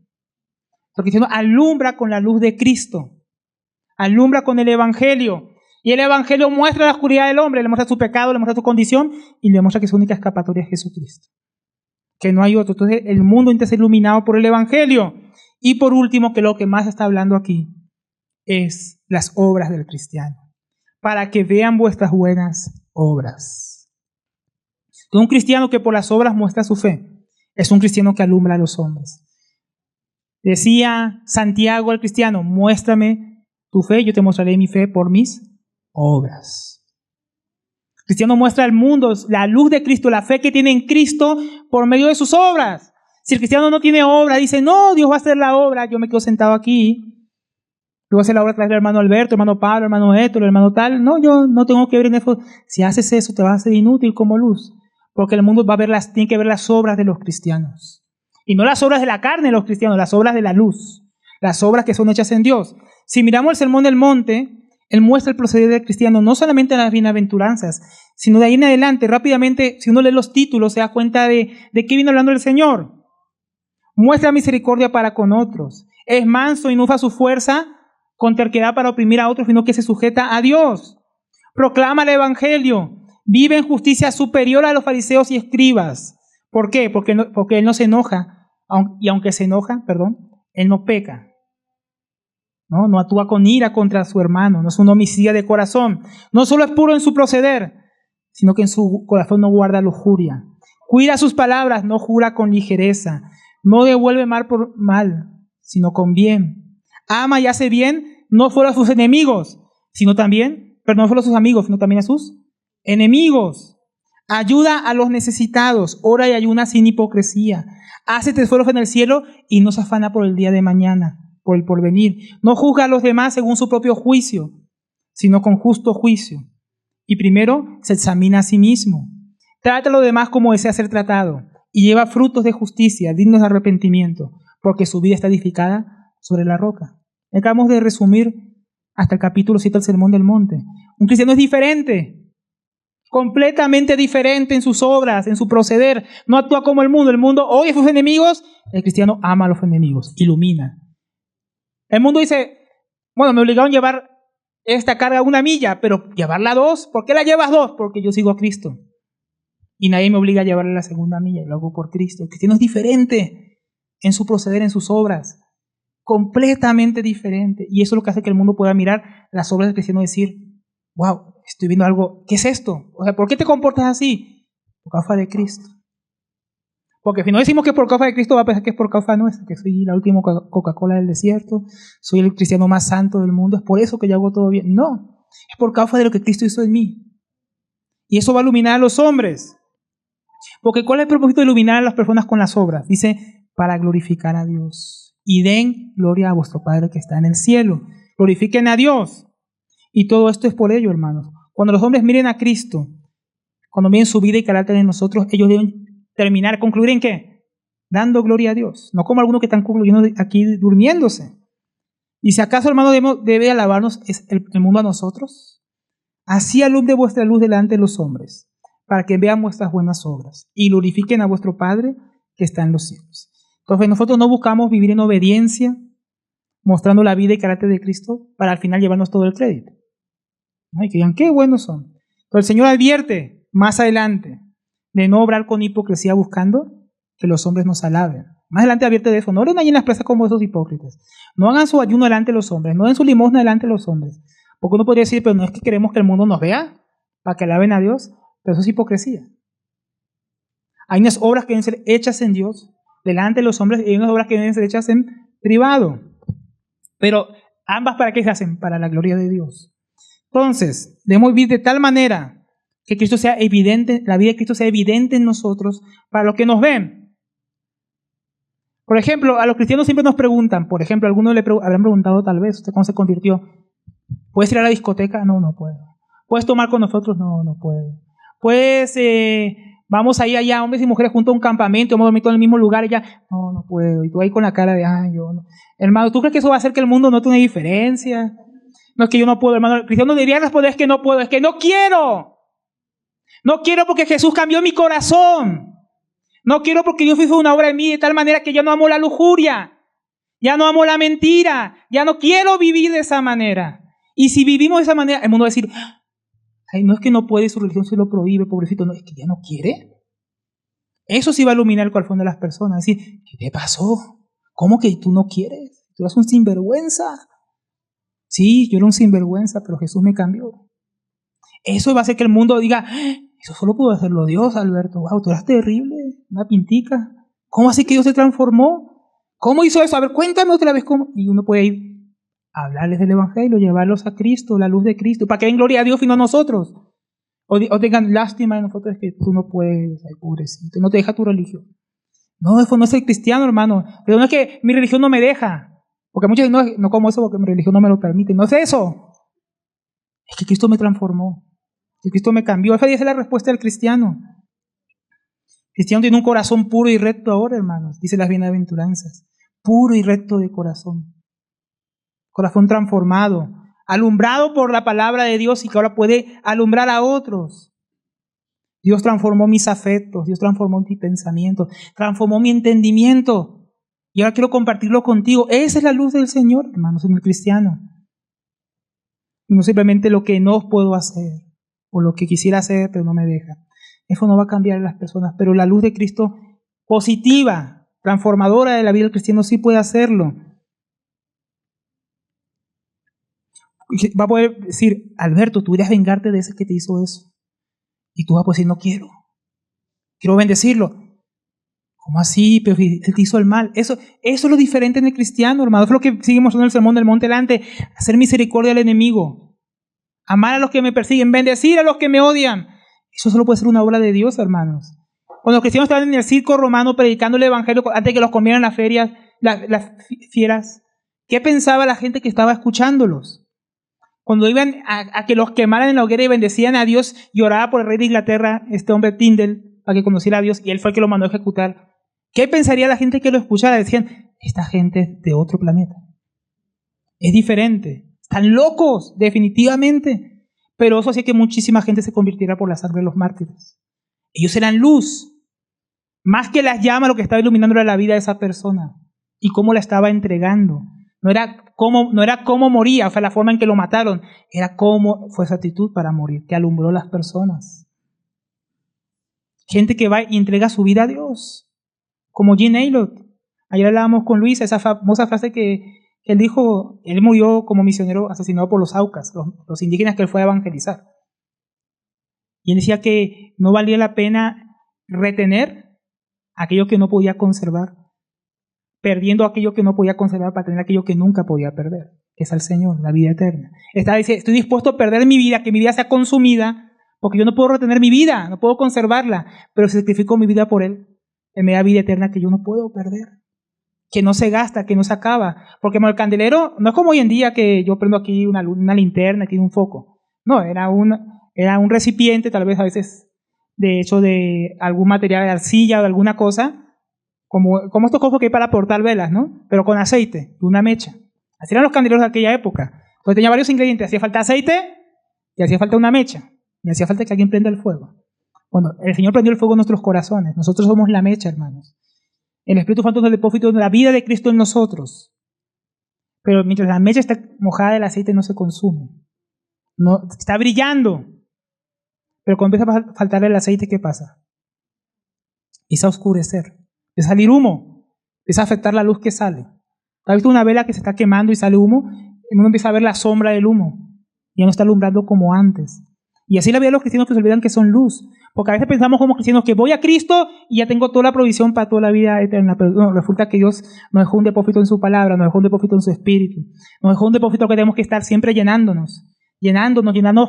Porque si no, alumbra con la luz de Cristo, alumbra con el Evangelio. Y el Evangelio muestra la oscuridad del hombre, le muestra su pecado, le muestra su condición y le muestra que su única escapatoria es Jesucristo, que no hay otro. Entonces el mundo intenta ser iluminado por el Evangelio. Y por último, que lo que más está hablando aquí es las obras del cristiano, para que vean vuestras buenas obras. Un cristiano que por las obras muestra su fe es un cristiano que alumbra a los hombres. Decía Santiago al cristiano: muéstrame tu fe, yo te mostraré mi fe por mis obras. El cristiano muestra al mundo la luz de Cristo, la fe que tiene en Cristo por medio de sus obras. Si el cristiano no tiene obra, dice: no, Dios va a hacer la obra, yo me quedo sentado aquí, yo voy a hacer la obra a través del hermano Alberto, hermano Pablo, hermano Héctor, hermano tal. No, yo no tengo que ver en eso. Si haces eso, te vas a hacer inútil como luz, porque el mundo tiene que ver las obras de los cristianos. Y no las obras de la carne de los cristianos, las obras de la luz, las obras que son hechas en Dios. Si miramos el Sermón del Monte, él muestra el proceder del cristiano, no solamente en las bienaventuranzas, sino de ahí en adelante, rápidamente, si uno lee los títulos, se da cuenta de qué viene hablando el Señor. Muestra misericordia para con otros. Es manso y no usa su fuerza con terquedad para oprimir a otros, sino que se sujeta a Dios. Proclama el Evangelio. Vive en justicia superior a los fariseos y escribas. ¿Por qué? Porque él no se enoja. Y aunque se enoja, él no peca. No actúa con ira contra su hermano. No es un homicida de corazón. No solo es puro en su proceder, sino que en su corazón no guarda lujuria. Cuida sus palabras, no jura con ligereza. No devuelve mal por mal, sino con bien. Ama y hace bien, no solo a sus enemigos, no solo a sus amigos, sino también a sus enemigos. Ayuda a los necesitados, ora y ayuna sin hipocresía. Hace tesoros en el cielo y no se afana por el día de mañana, por el porvenir. No juzga a los demás según su propio juicio, sino con justo juicio. Y primero se examina a sí mismo. Trata a los demás como desea ser tratado. Y lleva frutos de justicia, dignos de arrepentimiento, porque su vida está edificada sobre la roca. Acabamos de resumir hasta el capítulo 7 del Sermón del Monte. Un cristiano es diferente, completamente diferente en sus obras, en su proceder. No actúa como el mundo odia a sus enemigos, el cristiano ama a los enemigos, ilumina. El mundo dice: bueno, me obligaron a llevar esta carga 1 milla, pero llevarla 2, ¿por qué la llevas 2? Porque yo sigo a Cristo. Y nadie me obliga a llevarle la 2ª milla, lo hago por Cristo. El cristiano es diferente en su proceder, en sus obras. Completamente diferente. Y eso es lo que hace que el mundo pueda mirar las obras del cristiano y decir: wow, estoy viendo algo. ¿Qué es esto? O sea, ¿por qué te comportas así? Por causa de Cristo. Porque si no decimos que es por causa de Cristo, va a pensar que es por causa nuestra, que soy la última Coca-Cola del desierto, soy el cristiano más santo del mundo, es por eso que yo hago todo bien. No, es por causa de lo que Cristo hizo en mí. Y eso va a iluminar a los hombres. Porque ¿cuál es el propósito de iluminar a las personas con las obras? Dice: para glorificar a Dios. Y den gloria a vuestro Padre que está en el cielo. Glorifiquen a Dios. Y todo esto es por ello, hermanos. Cuando los hombres miren a Cristo, cuando miren su vida y carácter en nosotros, ellos deben concluir ¿en qué? Dando gloria a Dios. No como algunos que están concluyendo aquí durmiéndose. Y si acaso, hermano, debe alabarnos el mundo a nosotros. Así alumbre vuestra luz delante de los hombres, para que vean vuestras buenas obras y glorifiquen a vuestro Padre que está en los cielos. Entonces nosotros no buscamos vivir en obediencia, mostrando la vida y carácter de Cristo para al final llevarnos todo el crédito. ¿No? Y que digan: qué buenos son. Pero el Señor advierte más adelante de no obrar con hipocresía buscando que los hombres nos alaben. Más adelante advierte de eso. No oren ahí en las plazas como esos hipócritas. No hagan su ayuno delante de los hombres. No den su limosna delante de los hombres. Porque uno podría decir, pero no es que queremos que el mundo nos vea para que alaben a Dios. Pero eso es hipocresía. Hay unas obras que deben ser hechas en Dios delante de los hombres y hay unas obras que deben ser hechas en privado. Pero ambas, ¿para qué se hacen? Para la gloria de Dios. Entonces, debemos vivir de tal manera que Cristo sea evidente, la vida de Cristo sea evidente en nosotros para los que nos ven. Por ejemplo, a los cristianos siempre nos preguntan, por ejemplo, algunos le habrán preguntado tal vez, ¿usted cómo se convirtió? ¿Puedes ir a la discoteca? No, no puedo. ¿Puedes tomar con nosotros? No, no puedo. ¿Puedes, vamos a ir allá, hombres y mujeres, juntos a un campamento, vamos a dormir todos en el mismo lugar y ya? No, no puedo. Y tú ahí con la cara de, yo no. Hermano, ¿tú crees que eso va a hacer que el mundo note una diferencia? No es que yo no puedo, hermano. El cristiano debería responder, es que no puedo, es que no quiero. No quiero porque Jesús cambió mi corazón. No quiero porque Dios hizo una obra en mí de tal manera que ya no amo la lujuria, ya no amo la mentira, ya no quiero vivir de esa manera. Y si vivimos de esa manera, el mundo va a decir, ay, no es que no puede, su religión se lo prohíbe, pobrecito, no, es que ya no quiere. Eso sí va a iluminar el corazón de las personas, decir, ¿qué te pasó? ¿Cómo que tú no quieres? Tú eres un sinvergüenza. Sí, yo era un sinvergüenza, pero Jesús me cambió. Eso va a hacer que el mundo diga, eso solo pudo hacerlo Dios, Alberto. Wow, tú eras terrible, una pintica. ¿Cómo así que Dios se transformó? ¿Cómo hizo eso? A ver, cuéntame otra vez cómo. Y uno puede ir a hablarles del Evangelio, llevarlos a Cristo, la luz de Cristo, para que den gloria a Dios y no a nosotros. O tengan lástima de nosotros, que tú no puedes, ay, pobrecito, no te deja tu religión. No, eso no es el cristiano, hermano. Pero no es que mi religión no me deja. Porque muchos dicen, no como eso porque mi religión no me lo permite. No es eso. Es que Cristo me transformó. Que Cristo me cambió. Esa es la respuesta del cristiano. El cristiano tiene un corazón puro y recto ahora, hermanos. Dice las bienaventuranzas. Puro y recto de corazón. Corazón transformado. Alumbrado por la palabra de Dios y que ahora puede alumbrar a otros. Dios transformó mis afectos. Dios transformó mis pensamientos. Transformó mi entendimiento. Y ahora quiero compartirlo contigo. Esa es la luz del Señor, hermanos, en el cristiano. Y no simplemente lo que no puedo hacer, o lo que quisiera hacer, pero no me deja. Eso no va a cambiar a las personas, pero la luz de Cristo positiva, transformadora de la vida del cristiano, sí puede hacerlo. Va a poder decir, Alberto, tú irás a vengarte de ese que te hizo eso. Y tú vas a poder decir, no quiero. Quiero bendecirlo. ¿Cómo así? Pero él te hizo el mal. Eso es lo diferente en el cristiano, hermano. Eso es lo que sigue mostrando el sermón del monte delante. Hacer misericordia al enemigo. Amar a los que me persiguen. Bendecir a los que me odian. Eso solo puede ser una obra de Dios, hermanos. Cuando los cristianos estaban en el circo romano predicando el evangelio antes de que los comieran las ferias, las fieras, ¿qué pensaba la gente que estaba escuchándolos? Cuando iban a que los quemaran en la hoguera y bendecían a Dios y oraba por el rey de Inglaterra, este hombre Tyndale, para que conociera a Dios, y él fue el que lo mandó a ejecutar. ¿Qué pensaría la gente que lo escuchara? Decían, esta gente es de otro planeta. Es diferente. Están locos, definitivamente. Pero eso hacía que muchísima gente se convirtiera por la sangre de los mártires. Ellos eran luz. Más que las llamas, lo que estaba iluminando era la vida de esa persona. Y cómo la estaba entregando. No era cómo moría, o sea, la forma en que lo mataron. Era cómo fue esa actitud para morir, que alumbró a las personas. Gente que va y entrega su vida a Dios. Como Jean Aylot. Ayer hablábamos con Luisa, esa famosa frase que él dijo, él murió como misionero asesinado por los Aucas, los indígenas que él fue a evangelizar. Y él decía que no valía la pena retener aquello que no podía conservar, perdiendo aquello que no podía conservar para tener aquello que nunca podía perder, que es al Señor, la vida eterna. Estoy dispuesto a perder mi vida, que mi vida sea consumida, porque yo no puedo retener mi vida, no puedo conservarla, pero sacrifico mi vida por Él. Él me da vida eterna que yo no puedo perder, que no se gasta, que no se acaba. Porque el candelero no es como hoy en día que yo prendo aquí una linterna, aquí un foco. No, era un recipiente, tal vez a veces de hecho de algún material de arcilla o de alguna cosa, como estos cosas que hay para portar velas, ¿no? Pero con aceite, de una mecha. Así eran los candeleros de aquella época. Entonces tenía varios ingredientes. Hacía falta aceite y hacía falta una mecha. Y hacía falta que alguien prenda el fuego. Bueno, el Señor prendió el fuego en nuestros corazones. Nosotros somos la mecha, hermanos. El Espíritu Santo es el depósito de la vida de Cristo en nosotros. Pero mientras la mecha está mojada, el aceite no se consume. No, está brillando. Pero cuando empieza a faltar el aceite, ¿qué pasa? Empieza a oscurecer, empieza a salir humo, empieza a afectar la luz que sale. ¿Has visto una vela que se está quemando y sale humo? Y uno empieza a ver la sombra del humo. Ya no está alumbrando como antes. Y así la vida de los cristianos que se olvidan que son luz. Porque a veces pensamos como cristianos que voy a Cristo y ya tengo toda la provisión para toda la vida eterna. Pero no, resulta que Dios nos dejó un depósito en su palabra, nos dejó un depósito en su espíritu. Nos dejó un depósito que tenemos que estar siempre llenándonos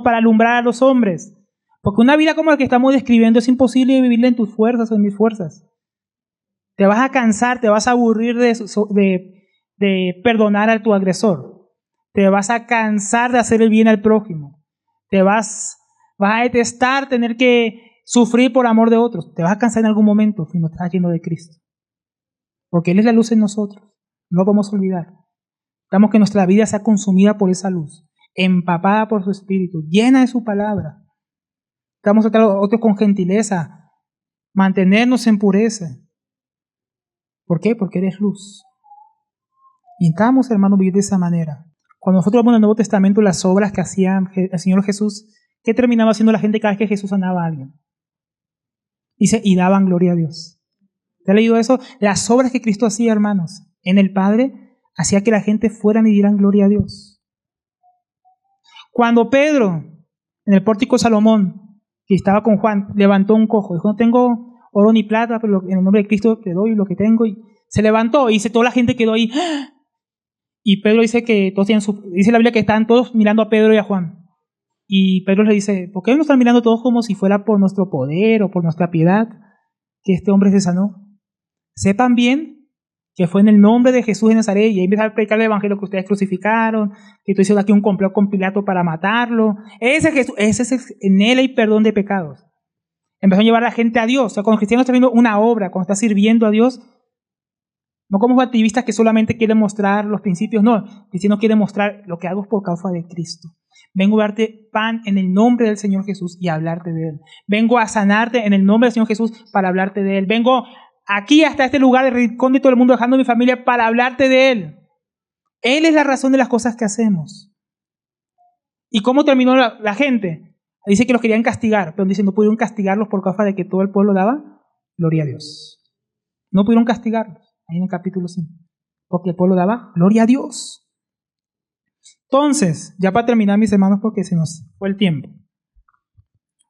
para alumbrar a los hombres. Porque una vida como la que estamos describiendo es imposible vivirla en tus fuerzas o en mis fuerzas. Te vas a cansar, te vas a aburrir de perdonar a tu agresor. Te vas a cansar de hacer el bien al prójimo. Vas a detestar tener que sufrir por amor de otros. Te vas a cansar en algún momento si no estás lleno de Cristo. Porque Él es la luz en nosotros. No lo podemos olvidar. Necesitamos que nuestra vida sea consumida por esa luz, empapada por su Espíritu, llena de su palabra. Estamos a tratar a otros con gentileza, mantenernos en pureza. ¿Por qué? Porque eres luz. Y necesitamos, hermanos, vivir de esa manera. Cuando nosotros vemos en el Nuevo Testamento las obras que hacía el Señor Jesús, ¿qué terminaba haciendo la gente cada vez que Jesús sanaba a alguien? Dice, y daban gloria a Dios. ¿Te has leído eso? Las obras que Cristo hacía, hermanos, en el Padre, hacía que la gente fueran y dieran gloria a Dios. Cuando Pedro, en el pórtico de Salomón, que estaba con Juan, levantó un cojo, dijo, no tengo oro ni plata, pero en el nombre de Cristo te doy lo que tengo, y se levantó, y dice, toda la gente quedó ahí. Y Pedro dice que todos dice la Biblia que estaban todos mirando a Pedro y a Juan. Y Pedro le dice, ¿por qué no están mirando todos como si fuera por nuestro poder o por nuestra piedad que este hombre se sanó? Sepan bien que fue en el nombre de Jesús de Nazaret, y ahí empieza a predicar el evangelio que ustedes crucificaron, que tú hiciste aquí un complot con Pilato para matarlo. Ese Jesús, en él hay perdón de pecados. Empezó a llevar a la gente a Dios. O sea, cuando el cristiano está viendo una obra, cuando está sirviendo a Dios, no como activistas que solamente quieren mostrar los principios, no, el cristiano quiere mostrar lo que hago es por causa de Cristo. Vengo a darte pan en el nombre del Señor Jesús y a hablarte de Él. Vengo a sanarte en el nombre del Señor Jesús para hablarte de Él. Vengo aquí hasta este lugar de rincón de todo el mundo, dejando a mi familia para hablarte de Él. Él es la razón de las cosas que hacemos. ¿Y cómo terminó la gente? Dice que los querían castigar, pero dice no pudieron castigarlos por causa de que todo el pueblo daba gloria a Dios. No pudieron castigarlos, ahí en el capítulo 5, porque el pueblo daba gloria a Dios. Entonces, ya para terminar, mis hermanos, porque se nos fue el tiempo,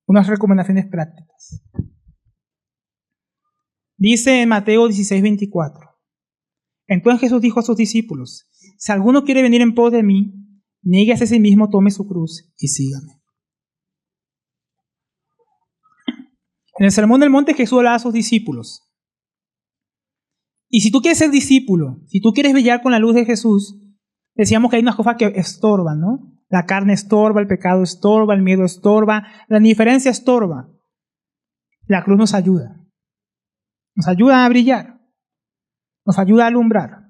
unas recomendaciones prácticas. Dice en Mateo 16:24, entonces Jesús dijo a sus discípulos, si alguno quiere venir en pos de mí, niéguese a sí mismo, tome su cruz y sígame. En el Sermón del Monte Jesús hablaba a sus discípulos. Y si tú quieres ser discípulo, si tú quieres brillar con la luz de Jesús, decíamos que hay unas cosas que estorban, ¿no? La carne estorba, el pecado estorba, el miedo estorba, la indiferencia estorba. La cruz nos ayuda a brillar, nos ayuda a alumbrar.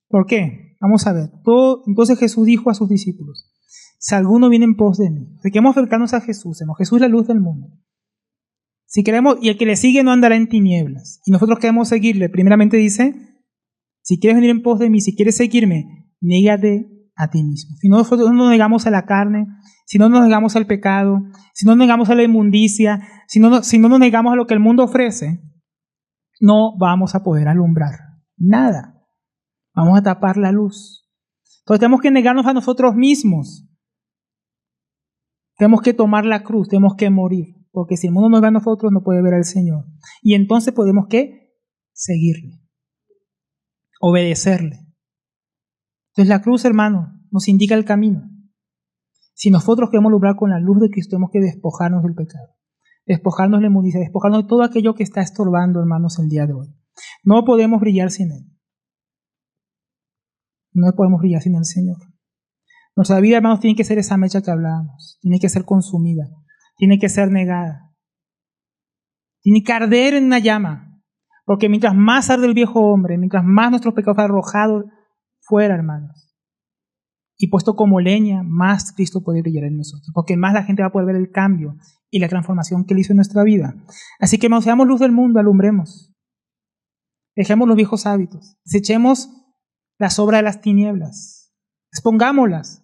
¿Por qué? Vamos a ver. Entonces Jesús dijo a sus discípulos, si alguno viene en pos de mí, si queremos acercarnos a Jesús, Jesús es la luz del mundo. Si queremos, y el que le sigue no andará en tinieblas. Y nosotros queremos seguirle. Primeramente dice, si quieres venir en pos de mí, si quieres seguirme, niégate a ti mismo. Si nosotros no nos negamos a la carne, si no nos negamos al pecado, si no nos negamos a la inmundicia, si no nos negamos a lo que el mundo ofrece, no vamos a poder alumbrar nada. Vamos a tapar la luz. Entonces tenemos que negarnos a nosotros mismos. Tenemos que tomar la cruz, tenemos que morir. Porque si el mundo nos ve a nosotros, no puede ver al Señor. Y entonces podemos, ¿qué? Seguirle. Obedecerle. Entonces la cruz, hermano, nos indica el camino. Si nosotros queremos alumbrar con la luz de Cristo, tenemos que despojarnos del pecado. Despojarnos de la inmundicia, despojarnos de todo aquello que está estorbando, hermanos, el día de hoy. No podemos brillar sin Él. No podemos brillar sin el Señor. Nuestra vida, hermanos, tiene que ser esa mecha que hablábamos. Tiene que ser consumida. Tiene que ser negada. Tiene que arder en una llama. Porque mientras más arde el viejo hombre, mientras más nuestros pecados son arrojados fuera, hermanos, y puesto como leña, más Cristo puede brillar en nosotros. Porque más la gente va a poder ver el cambio y la transformación que Él hizo en nuestra vida. Así que, hermanos, seamos luz del mundo, alumbremos. Dejemos los viejos hábitos. Desechemos las obras de las tinieblas. Expongámoslas.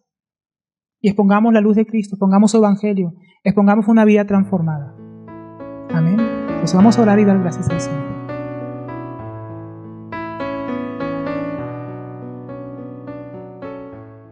y expongamos la luz de Cristo, expongamos su evangelio, expongamos una vida transformada. Amén. Pues vamos a orar y dar gracias al Señor.